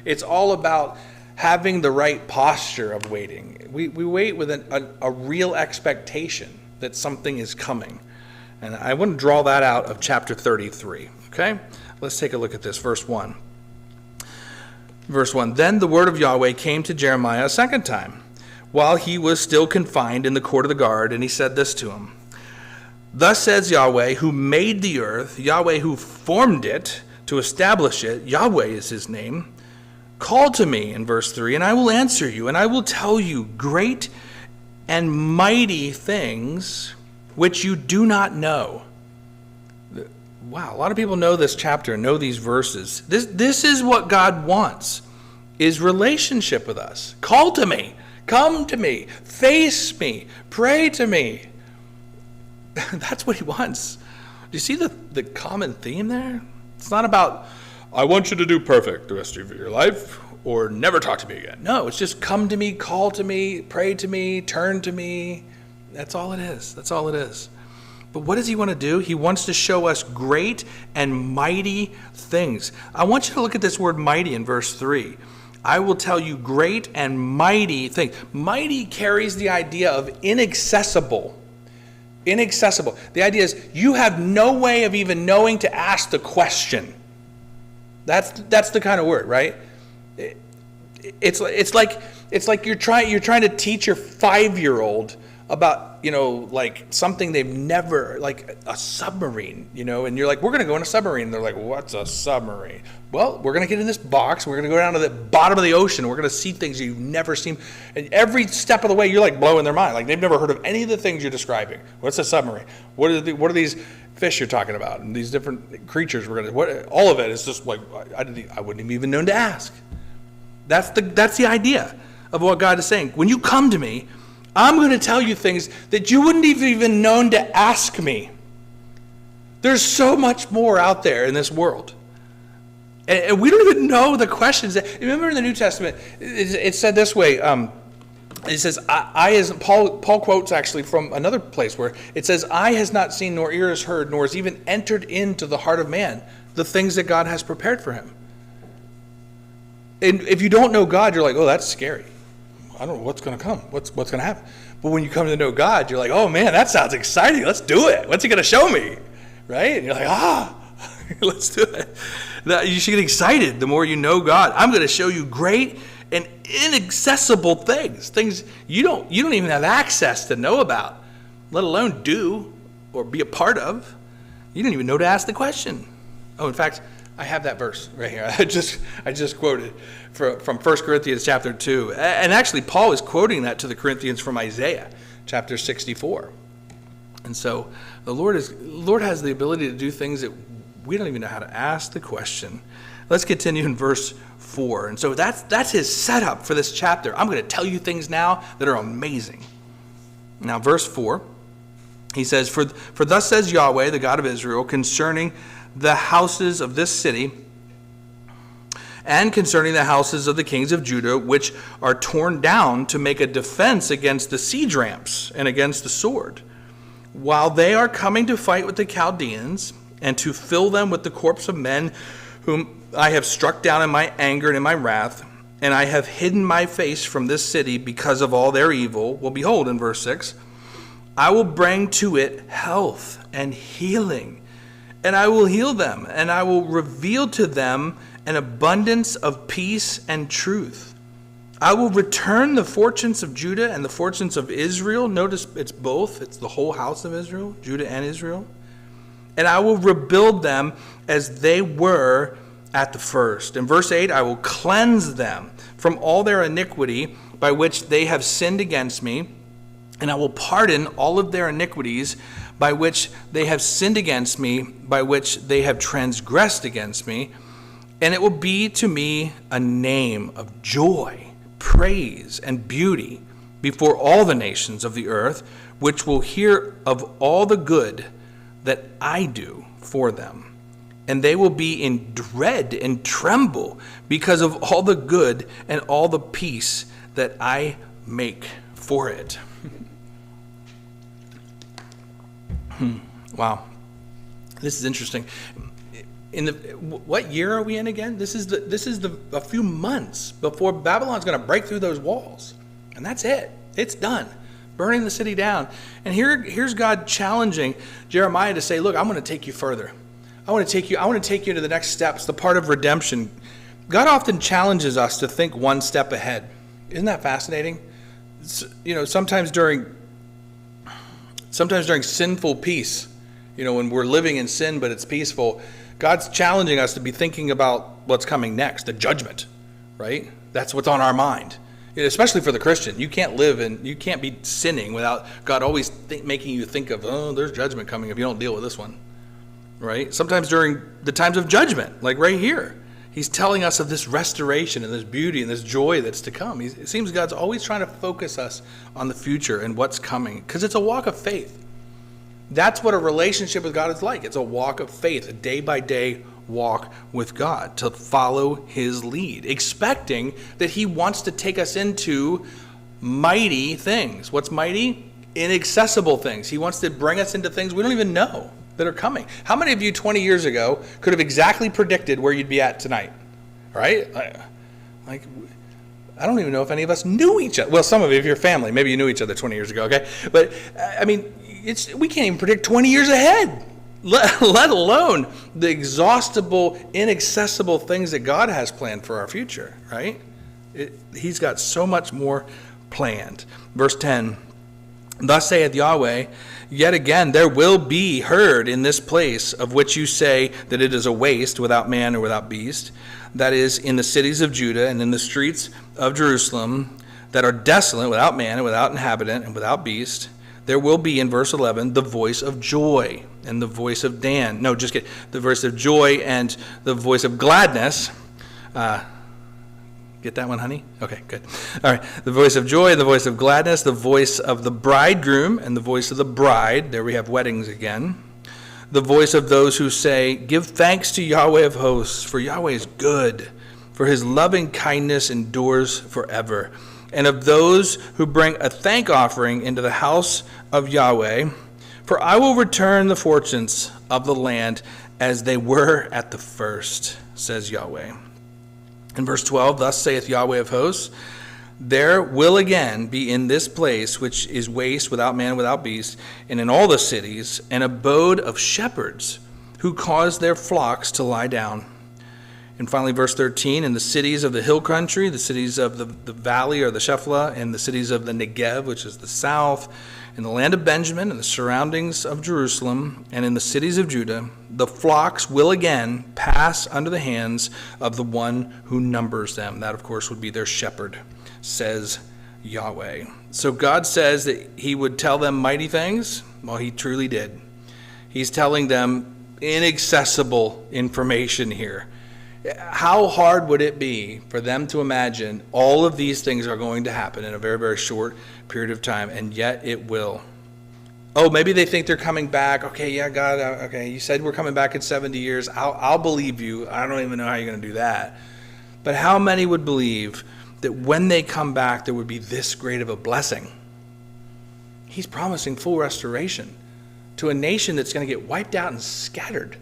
It's all about having the right posture of waiting. We wait with a real expectation that something is coming. And I want to draw that out of chapter 33. Okay? Let's take a look at this. Verse 1. Verse 1. Then the word of Yahweh came to Jeremiah a second time, while he was still confined in the court of the guard, and he said this to him. Thus says Yahweh, who made the earth, Yahweh who formed it to establish it, Yahweh is his name. Call to me, in verse 3, and I will answer you, and I will tell you great and mighty things which you do not know. Wow, a lot of people know this chapter, know these verses. This is what God wants, is relationship with us. Call to me, come to me, face me, pray to me. That's what he wants. Do you see the common theme there? It's not about, I want you to do perfect the rest of your life or never talk to me again. No, it's just come to me, call to me, pray to me, turn to me. That's all it is. That's all it is. But what does he want to do? He wants to show us great and mighty things. I want you to look at this word mighty in verse 3. I will tell you great and mighty things. Mighty carries the idea of inaccessible. Inaccessible. The idea is you have no way of even knowing to ask the question. That's the kind of word, right? It's like you're trying to teach your 5-year-old about, like something they've never, like a submarine, and you're like, we're going to go in a submarine. And they're like, what's a submarine? Well, we're going to get in this box. We're going to go down to the bottom of the ocean. We're going to see things you've never seen. And every step of the way, you're like blowing their mind. Like they've never heard of any of the things you're describing. What's a submarine? What are these fish you're talking about? And these different creatures all of it is just like, I wouldn't have even known to ask. That's the idea of what God is saying. When you come to me, I'm going to tell you things that you wouldn't have even known to ask me. There's so much more out there in this world. And we don't even know the questions. Remember in the New Testament, it said this way. It says, Paul quotes actually from another place where it says, eye has not seen, nor ear has heard, nor has even entered into the heart of man the things that God has prepared for him. And if you don't know God, you're like, oh, that's scary. I don't know what's going to come. What's going to happen? But when you come to know God, you're like, oh man, that sounds exciting. Let's do it. What's he going to show me? Right? And you're like, let's do it. You should get excited the more you know God. I'm going to show you great and inaccessible things you don't even have access to know about, let alone do or be a part of. You don't even know to ask the question. Oh, in fact, I have that verse right here. I just quoted from 1 Corinthians chapter 2. And actually, Paul is quoting that to the Corinthians from Isaiah chapter 64. And so the Lord has the ability to do things that we don't even know how to ask the question. Let's continue in verse 4. And so that's his setup for this chapter. I'm going to tell you things now that are amazing. Now, verse 4, he says, For thus says Yahweh, the God of Israel, concerning the houses of this city, and concerning the houses of the kings of Judah, which are torn down to make a defense against the siege ramps and against the sword, while they are coming to fight with the Chaldeans, and to fill them with the corpse of men whom I have struck down in my anger and in my wrath, and I have hidden my face from this city because of all their evil. Well, behold, in verse 6, I will bring to it health and healing, and I will heal them, and I will reveal to them an abundance of peace and truth. I will return the fortunes of Judah and the fortunes of Israel. Notice it's both. It's the whole house of Israel, Judah and Israel. And I will rebuild them as they were at the first. In verse 8, I will cleanse them from all their iniquity by which they have sinned against me, and I will pardon all of their iniquities by which they have sinned against me, by which they have transgressed against me. And it will be to me a name of joy, praise, and beauty before all the nations of the earth, which will hear of all the good that I do for them. And they will be in dread and tremble because of all the good and all the peace that I make for it. Wow. This is interesting. What year are we in again? This is a few months before Babylon's going to break through those walls. And that's it. It's done. Burning the city down. And here's God challenging Jeremiah to say, look, I'm going to take you further. I want to take you to the next steps, the part of redemption. God often challenges us to think one step ahead. Isn't that fascinating? Sometimes during sinful peace, when we're living in sin but it's peaceful, God's challenging us to be thinking about what's coming next, the judgment, right? That's what's on our mind. Especially for the Christian. You can't live and you can't be sinning without God always making you think of, there's judgment coming if you don't deal with this one, right? Sometimes during the times of judgment, like right here, he's telling us of this restoration and this beauty and this joy that's to come. It seems God's always trying to focus us on the future and what's coming because it's a walk of faith. That's what a relationship with God is like. It's a walk of faith, a day-by-day walk with God, to follow his lead, expecting that he wants to take us into mighty things. What's mighty? Inaccessible things. He wants to bring us into things we don't even know that are coming. How many of you 20 years ago could have exactly predicted where you'd be at tonight? Right? Like, I don't even know if any of us knew each other. Well, some of you, if you're family, maybe you knew each other 20 years ago, okay? But, I mean, we can't even predict 20 years ahead, let alone the exhaustible, inaccessible things that God has planned for our future, right? He's got so much more planned. Verse 10, thus saith Yahweh, yet again there will be heard in this place of which you say that it is a waste without man or without beast, that is, in the cities of Judah and in the streets of Jerusalem that are desolate without man and without inhabitant and without beast, there will be, in verse 11, the voice of joy and the voice of Dan. No, just kidding. The voice of joy and the voice of gladness. Get that one, honey? Okay, good. All right. The voice of joy and the voice of gladness, the voice of the bridegroom and the voice of the bride. There we have weddings again. The voice of those who say, give thanks to Yahweh of hosts, for Yahweh is good, for his loving kindness endures forever. And of those who bring a thank offering into the house of Yahweh, for I will return the fortunes of the land as they were at the first, says Yahweh. In verse 12, thus saith Yahweh of hosts, there will again be in this place, which is waste without man, without beast, and in all the cities, an abode of shepherds who cause their flocks to lie down. And finally, verse 13, in the cities of the hill country, the cities of the valley or the Shephelah, and the cities of the Negev, which is the south, in the land of Benjamin and the surroundings of Jerusalem, and in the cities of Judah, the flocks will again pass under the hands of the one who numbers them. That, of course, would be their shepherd, says Yahweh. So God says that he would tell them mighty things. Well, he truly did. He's telling them inaccessible information here. How hard would it be for them to imagine all of these things are going to happen in a very, very short period of time, and yet it will. Oh, maybe they think they're coming back. Okay, yeah, God, okay, you said we're coming back in 70 years. I'll believe you. I don't even know how you're going to do that. But how many would believe that when they come back, there would be this great of a blessing? He's promising full restoration to a nation that's going to get wiped out and scattered.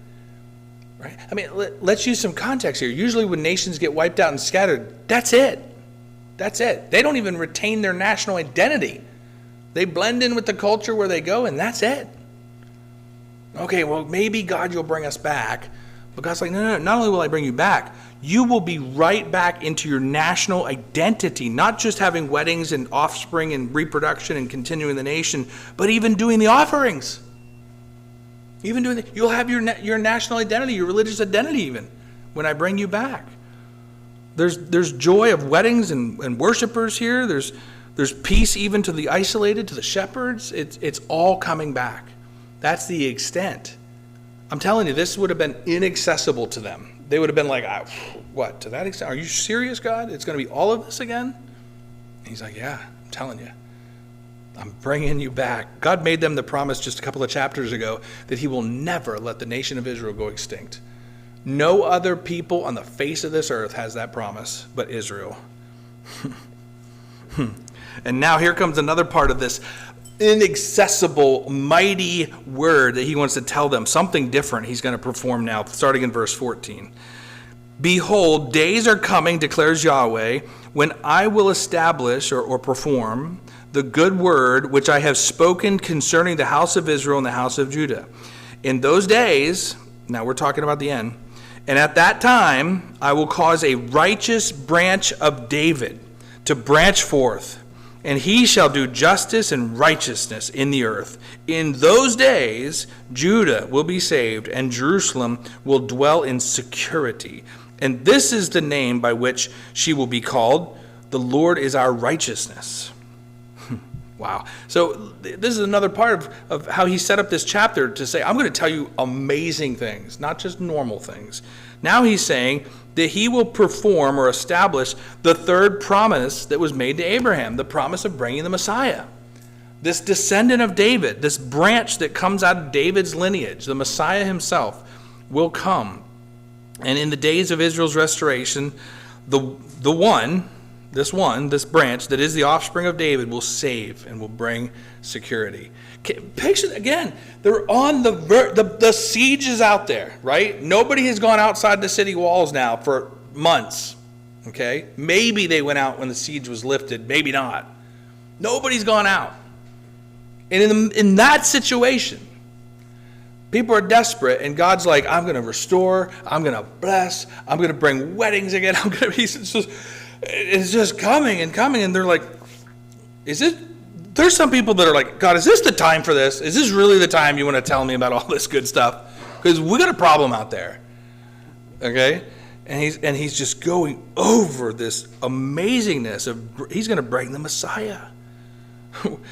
Right? I mean, let's use some context here. Usually when nations get wiped out and scattered, that's it. That's it. They don't even retain their national identity. They blend in with the culture where they go, and that's it. Okay, well, maybe God, you'll bring us back. But God's like, no, not only will I bring you back, you will be right back into your national identity, not just having weddings and offspring and reproduction and continuing the nation, but even doing the offerings. You'll have your national identity, your religious identity even, when I bring you back. There's joy of weddings and worshipers here. There's peace even to the isolated, to the shepherds. It's all coming back. That's the extent I'm telling you, this would have been inaccessible to them. They would have been like, what, to that extent? Are you serious, God? It's going to be all of this again? And he's like, yeah, I'm telling you. I'm bringing you back. God made them the promise just a couple of chapters ago that he will never let the nation of Israel go extinct. No other people on the face of this earth has that promise but Israel. And now here comes another part of this inaccessible, mighty word that he wants to tell them. Something different he's going to perform now, starting in verse 14. Behold, days are coming, declares Yahweh, when I will establish or perform the good word which I have spoken concerning the house of Israel and the house of Judah. In those days, now we're talking about the end, and at that time I will cause a righteous branch of David to branch forth, and he shall do justice and righteousness in the earth. In those days, Judah will be saved, and Jerusalem will dwell in security. And this is the name by which she will be called: the Lord is our righteousness. Wow. So this is another part of how he set up this chapter to say, I'm going to tell you amazing things, not just normal things. Now he's saying that he will perform or establish the third promise that was made to Abraham, the promise of bringing the Messiah. This descendant of David, this branch that comes out of David's lineage, the Messiah himself, will come. And in the days of Israel's restoration, this branch that is the offspring of David will save and will bring security. Picture again, they're on the siege is out there, right? Nobody has gone outside the city walls now for months. Okay? Maybe they went out when the siege was lifted, maybe not. Nobody's gone out. And in that situation, people are desperate, and God's like, I'm going to restore, I'm going to bless, I'm going to bring weddings again. It's just coming and coming, and they're like, there's some people that are like, God, is this the time for this? Is this really the time you want to tell me about all this good stuff? Because we got a problem out there. Okay? And he's just going over this amazingness of he's going to bring the Messiah.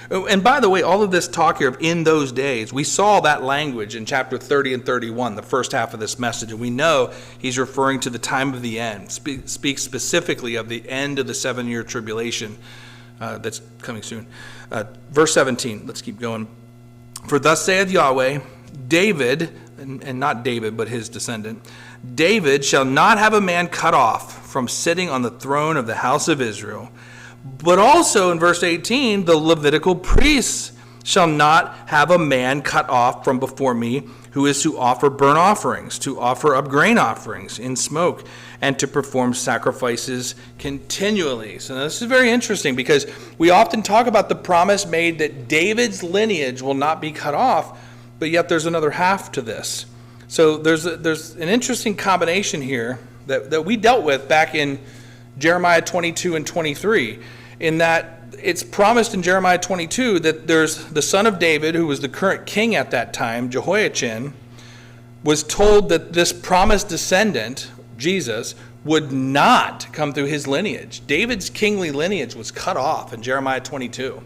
And by the way, all of this talk here of in those days, we saw that language in chapter 30 and 31, the first half of this message, and we know he's referring to the time of the end, speaks specifically of the end of the 7-year tribulation that's coming soon. Verse 17, let's keep going. For thus saith Yahweh, David, and not David, but his descendant, David shall not have a man cut off from sitting on the throne of the house of Israel. But also in verse 18, the Levitical priests shall not have a man cut off from before me who is to offer burnt offerings, to offer up grain offerings in smoke, and to perform sacrifices continually. So this is very interesting because we often talk about the promise made that David's lineage will not be cut off, but yet there's another half to this. So there's an interesting combination here that we dealt with back in Jeremiah 22 and 23, in that it's promised in Jeremiah 22 that there's the son of David, who was the current king at that time, Jehoiachin, was told that this promised descendant, Jesus, would not come through his lineage. David's kingly lineage was cut off in Jeremiah 22,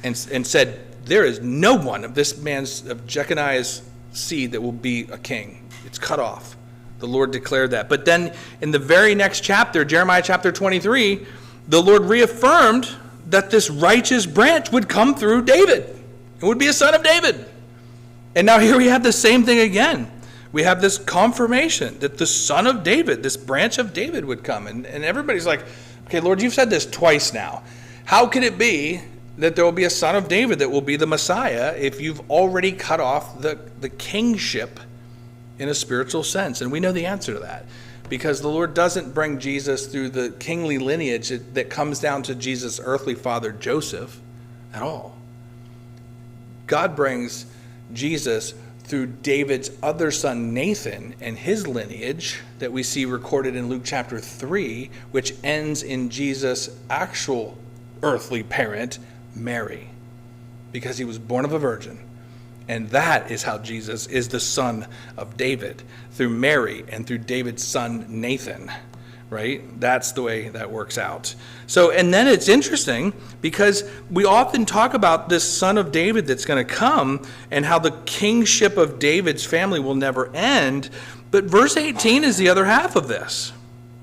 and said, there is no one of this man's, of Jeconiah's seed that will be a king. It's cut off. The Lord declared that. But then in the very next chapter, Jeremiah chapter 23, the Lord reaffirmed that this righteous branch would come through David. It would be a son of David. And now here we have the same thing again. We have this confirmation that the son of David, this branch of David, would come. And everybody's like, okay, Lord, you've said this twice now. How can it be that there will be a son of David that will be the Messiah if you've already cut off the kingship in a spiritual sense? And we know the answer to that, because the Lord doesn't bring Jesus through the kingly lineage that comes down to Jesus' earthly father Joseph at all. God brings Jesus through David's other son Nathan and his lineage that we see recorded in Luke chapter 3, which ends in Jesus' actual earthly parent, Mary, because he was born of a virgin. And that is how Jesus is the son of David, through Mary and through David's son Nathan, right? That's the way that works out. So, and then it's interesting because we often talk about this son of David that's going to come and how the kingship of David's family will never end. But verse 18 is the other half of this.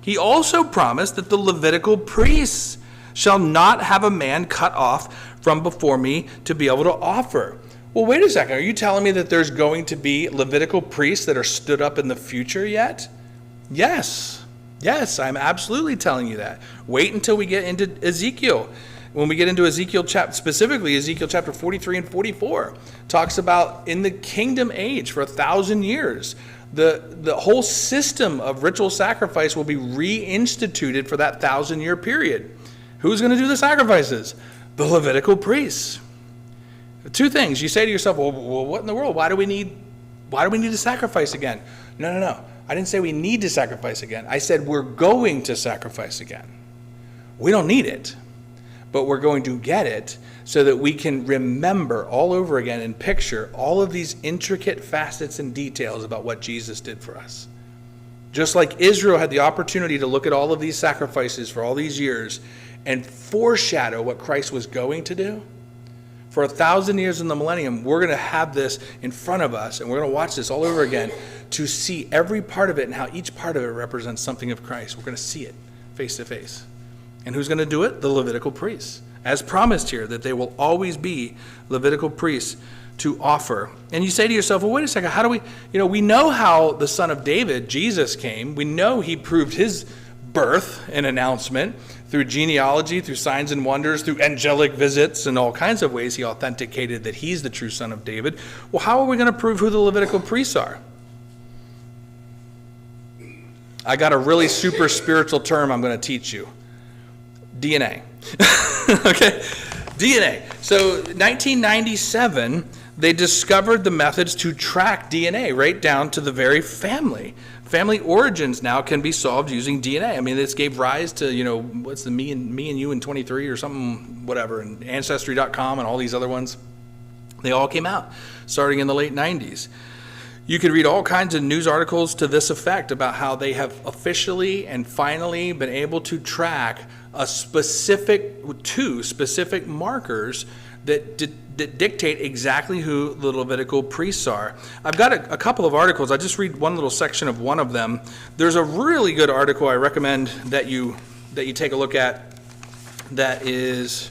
He also promised that the Levitical priests shall not have a man cut off from before me to be able to offer. Well, wait a second. Are you telling me that there's going to be Levitical priests that are stood up in the future yet? Yes. Yes, I'm absolutely telling you that. Wait until we get into Ezekiel. When we get into Ezekiel, specifically Ezekiel chapter 43 and 44, talks about in the kingdom age for 1,000 years, the whole system of ritual sacrifice will be reinstituted for that 1,000-year period. Who's going to do the sacrifices? The Levitical priests. Two things. You say to yourself, well, what in the world? Why do we need to sacrifice again? No. I didn't say we need to sacrifice again. I said we're going to sacrifice again. We don't need it, but we're going to get it so that we can remember all over again and picture all of these intricate facets and details about what Jesus did for us. Just like Israel had the opportunity to look at all of these sacrifices for all these years and foreshadow what Christ was going to do, for 1,000 years in the millennium, we're going to have this in front of us, and we're going to watch this all over again to see every part of it and how each part of it represents something of Christ. We're going to see it face to face. And who's going to do it? The Levitical priests. As promised here, that they will always be Levitical priests to offer. And you say to yourself, well, wait a second, how do we know how the son of David, Jesus, came. We know he proved his birth and announcement through genealogy, through signs and wonders, through angelic visits, and all kinds of ways he authenticated that he's the true son of David. Well, how are we going to prove who the Levitical priests are? I got a really super spiritual term I'm going to teach you. DNA. Okay? DNA. So 1997, they discovered the methods to track DNA right down to the very family. Family origins now can be solved using DNA. I mean, this gave rise to, what's the me and you in 23 or something, whatever, and Ancestry.com and all these other ones. They all came out starting in the late 90s. You could read all kinds of news articles to this effect about how they have officially and finally been able to track two specific markers that dictate exactly who the Levitical priests are. I've got a couple of articles. I just read one little section of one of them. There's a really good article I recommend that you take a look at that is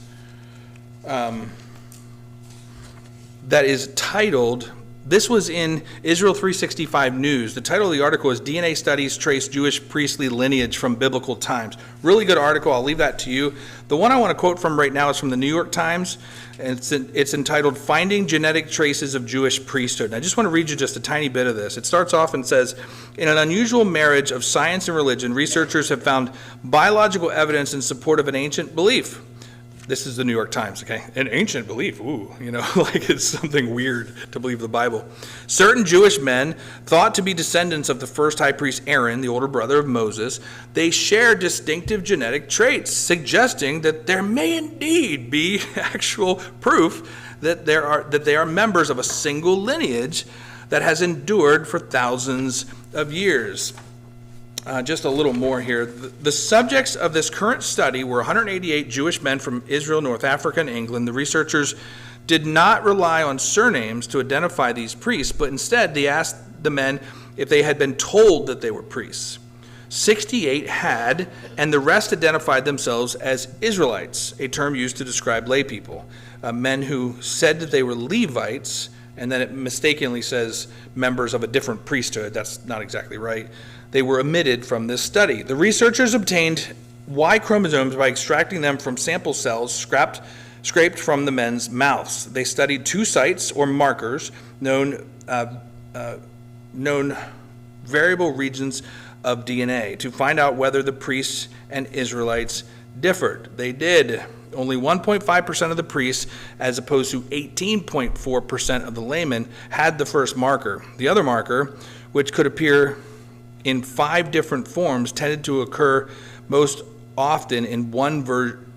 titled, this was in Israel 365 News. The title of the article is DNA Studies Trace Jewish Priestly Lineage from Biblical Times. Really good article. I'll leave that to you. The one I want to quote from right now is from the New York Times. And it's entitled Finding Genetic Traces of Jewish Priesthood. And I just want to read you just a tiny bit of this. It starts off and says, in an unusual marriage of science and religion, researchers have found biological evidence in support of an ancient belief. This is the New York Times, okay? An ancient belief, like it's something weird to believe the Bible. Certain Jewish men, thought to be descendants of the first high priest Aaron, the older brother of Moses, they share distinctive genetic traits, suggesting that there may indeed be actual proof that they are members of a single lineage that has endured for thousands of years. Just a little more here. The subjects of this current study were 188 Jewish men from Israel, North Africa, and England. The researchers did not rely on surnames to identify these priests, but instead they asked the men if they had been told that they were priests. 68 had, and the rest identified themselves as Israelites, a term used to describe lay people. Men who said that they were Levites, and then it mistakenly says members of a different priesthood. That's not exactly right. They were omitted from this study. The researchers obtained Y chromosomes by extracting them from sample cells scraped from the men's mouths. They studied two sites or markers, known variable regions of DNA, to find out whether the priests and Israelites differed. They did. Only 1.5% of the priests, as opposed to 18.4% of the laymen, had the first marker. The other marker, which could appear in 5 different forms, tended to occur most often in one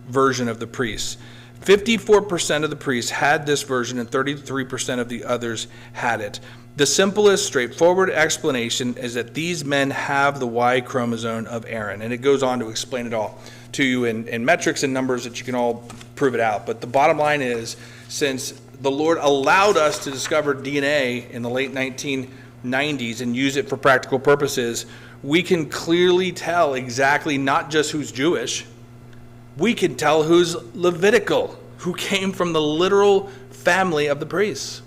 version of the priests. 54% of the priests had this version and 33% of the others had it. The simplest, straightforward explanation is that these men have the Y chromosome of Aaron. And it goes on to explain it all to you in metrics and numbers that you can all prove it out. But the bottom line is, since the Lord allowed us to discover DNA in the late 1990s and use it for practical purposes, we can clearly tell exactly not just who's Jewish, we can tell who's Levitical, who came from the literal family of the priests.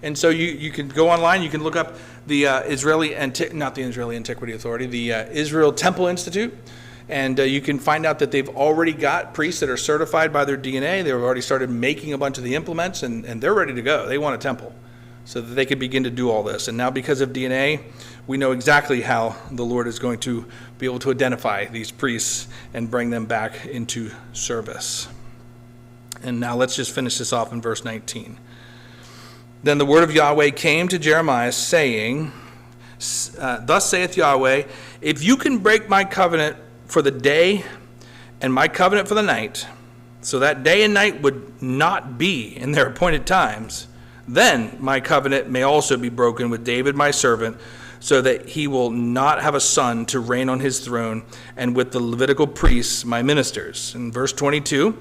And so you can go online, you can look up the not the Israeli Antiquity Authority, the Israel Temple Institute, and you can find out that they've already got priests that are certified by their DNA. They've already started making a bunch of the implements, and they're ready to go. They want a temple so that they could begin to do all this. And now because of DNA, we know exactly how the Lord is going to be able to identify these priests and bring them back into service. And now let's just finish this off in verse 19. Then the word of Yahweh came to Jeremiah, saying, Thus saith Yahweh, if you can break my covenant for the day and my covenant for the night, so that day and night would not be in their appointed times, then my covenant may also be broken with David my servant, so that he will not have a son to reign on his throne, and with the Levitical priests my ministers. In verse 22,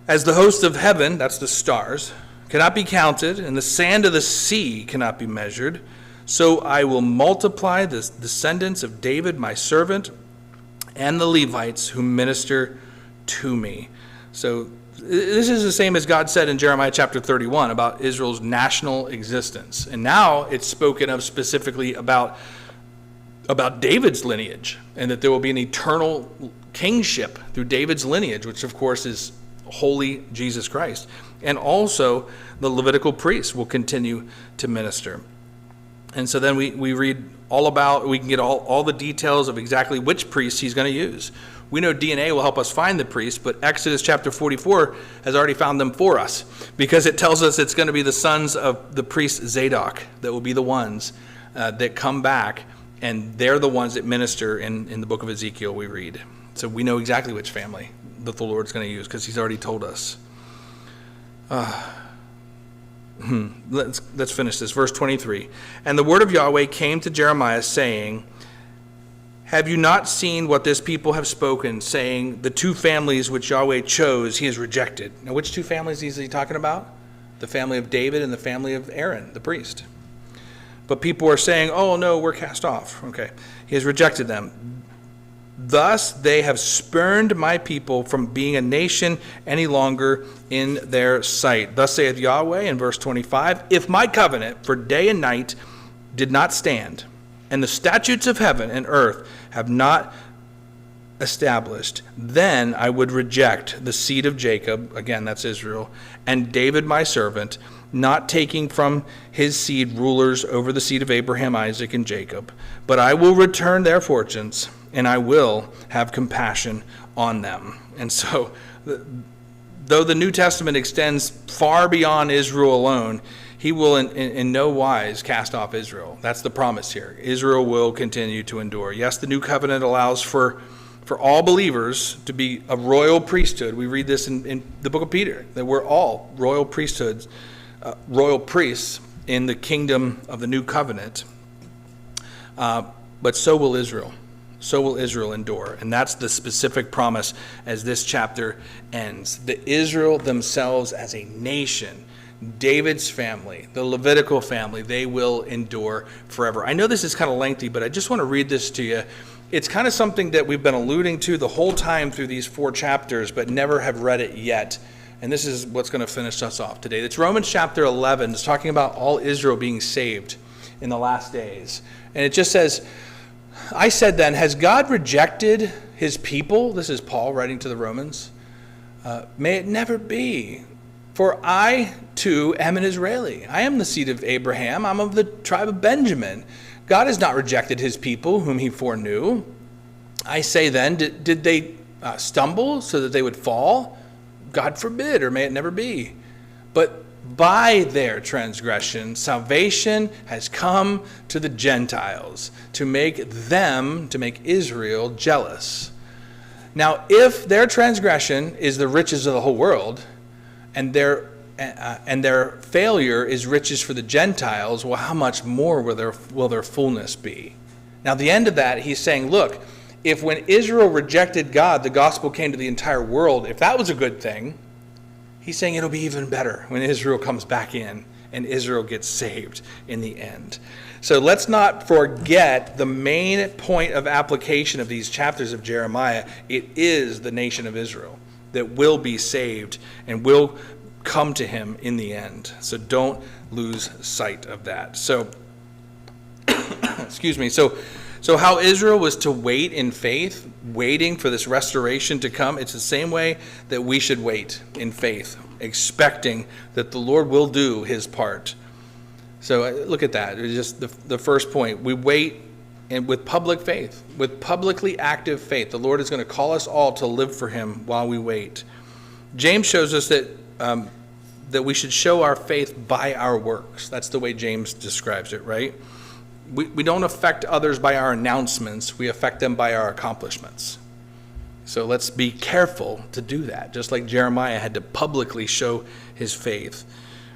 as the host of heaven, that's the stars, cannot be counted, and the sand of the sea cannot be measured, so I will multiply the descendants of David my servant and the Levites who minister to me. So this is the same as God said in Jeremiah chapter 31 about Israel's national existence. And now it's spoken of specifically about David's lineage, and that there will be an eternal kingship through David's lineage, which of course is holy Jesus Christ. And also the Levitical priests will continue to minister. And so then we read we can get all the details of exactly which priests he's going to use. We know DNA will help us find the priests, but Exodus chapter 44 has already found them for us, because it tells us it's going to be the sons of the priest Zadok that will be the ones that come back, and they're the ones that minister in the book of Ezekiel we read. So we know exactly which family that the Lord's going to use, because he's already told us. Let's finish this. Verse 23. And the word of Yahweh came to Jeremiah, saying, have you not seen what this people have spoken, saying, the two families which Yahweh chose, he has rejected? Now, which two families is he talking about? The family of David and the family of Aaron, the priest. But people are saying, oh, no, we're cast off. Okay. He has rejected them. Thus they have spurned my people from being a nation any longer in their sight. Thus saith Yahweh in verse 25, if my covenant for day and night did not stand, and the statutes of heaven and earth have not established, then I would reject the seed of Jacob, again that's Israel, and David my servant, not taking from his seed rulers over the seed of Abraham, Isaac, and Jacob. But I will return their fortunes, and I will have compassion on them. And so, though the New Testament extends far beyond Israel alone, he will in no wise cast off Israel. That's the promise here. Israel will continue to endure. Yes, the new covenant allows for all believers to be a royal priesthood. We read this in the book of Peter, that we're all royal priesthoods, royal priests in the kingdom of the new covenant. But so will Israel. So will Israel endure. And that's the specific promise as this chapter ends. The Israel themselves as a nation, David's family, the Levitical family, they will endure forever. I know this is kind of lengthy, but I just want to read this to you. It's kind of something that we've been alluding to the whole time through these 4 chapters, but never have read it yet. And this is what's going to finish us off today. It's Romans chapter 11. It's talking about all Israel being saved in the last days. And it just says, I said then, has God rejected his people? This is Paul writing to the Romans. May it never be. For I, too, am an Israeli. I am the seed of Abraham. I'm of the tribe of Benjamin. God has not rejected his people, whom he foreknew. I say then, did they stumble so that they would fall? God forbid, or may it never be. But by their transgression, salvation has come to the Gentiles, to make Israel jealous. Now, if their transgression is the riches of the whole world, and their and their failure is riches for the Gentiles, well, how much more will their fullness be? Now, the end of that, he's saying, look, if when Israel rejected God, the gospel came to the entire world, if that was a good thing, he's saying it'll be even better when Israel comes back in and Israel gets saved in the end. So let's not forget the main point of application of these chapters of Jeremiah. It is the nation of Israel that will be saved and will come to him in the end. So don't lose sight of that. So, excuse me. So how Israel was to wait in faith, waiting for this restoration to come, it's the same way that we should wait in faith, expecting that the Lord will do his part. So look at that. It's just the first point. We wait and with public faith, with publicly active faith. The Lord is going to call us all to live for him while we wait. James shows us that we should show our faith by our works. That's the way James describes it, right? We don't affect others by our announcements. We affect them by our accomplishments. So let's be careful to do that, just like Jeremiah had to publicly show his faith.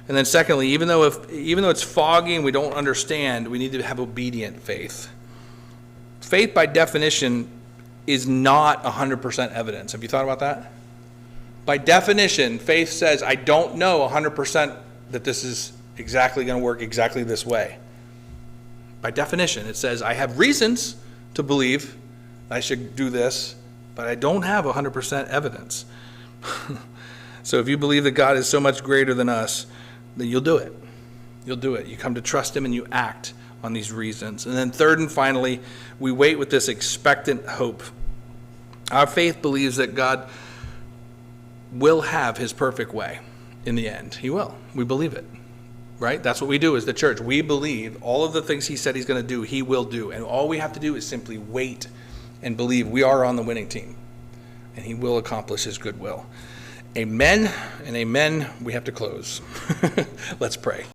And then secondly, even though it's foggy and we don't understand, we need to have obedient faith. Faith by definition is not 100% evidence. Have you thought about that? By definition, faith says, I don't know 100% that this is exactly going to work exactly this way. By definition, it says, I have reasons to believe I should do this, but I don't have 100% evidence. So if you believe that God is so much greater than us, then you'll do it. You'll do it. You come to trust him and you act on these reasons. And then third and finally, we wait with this expectant hope. Our faith believes that God will have his perfect way in the end. He will. We believe it. Right? That's what we do as the church. We believe all of the things he said he's going to do, he will do. And all we have to do is simply wait and believe we are on the winning team. And he will accomplish his good will. Amen and amen. We have to close. Let's pray.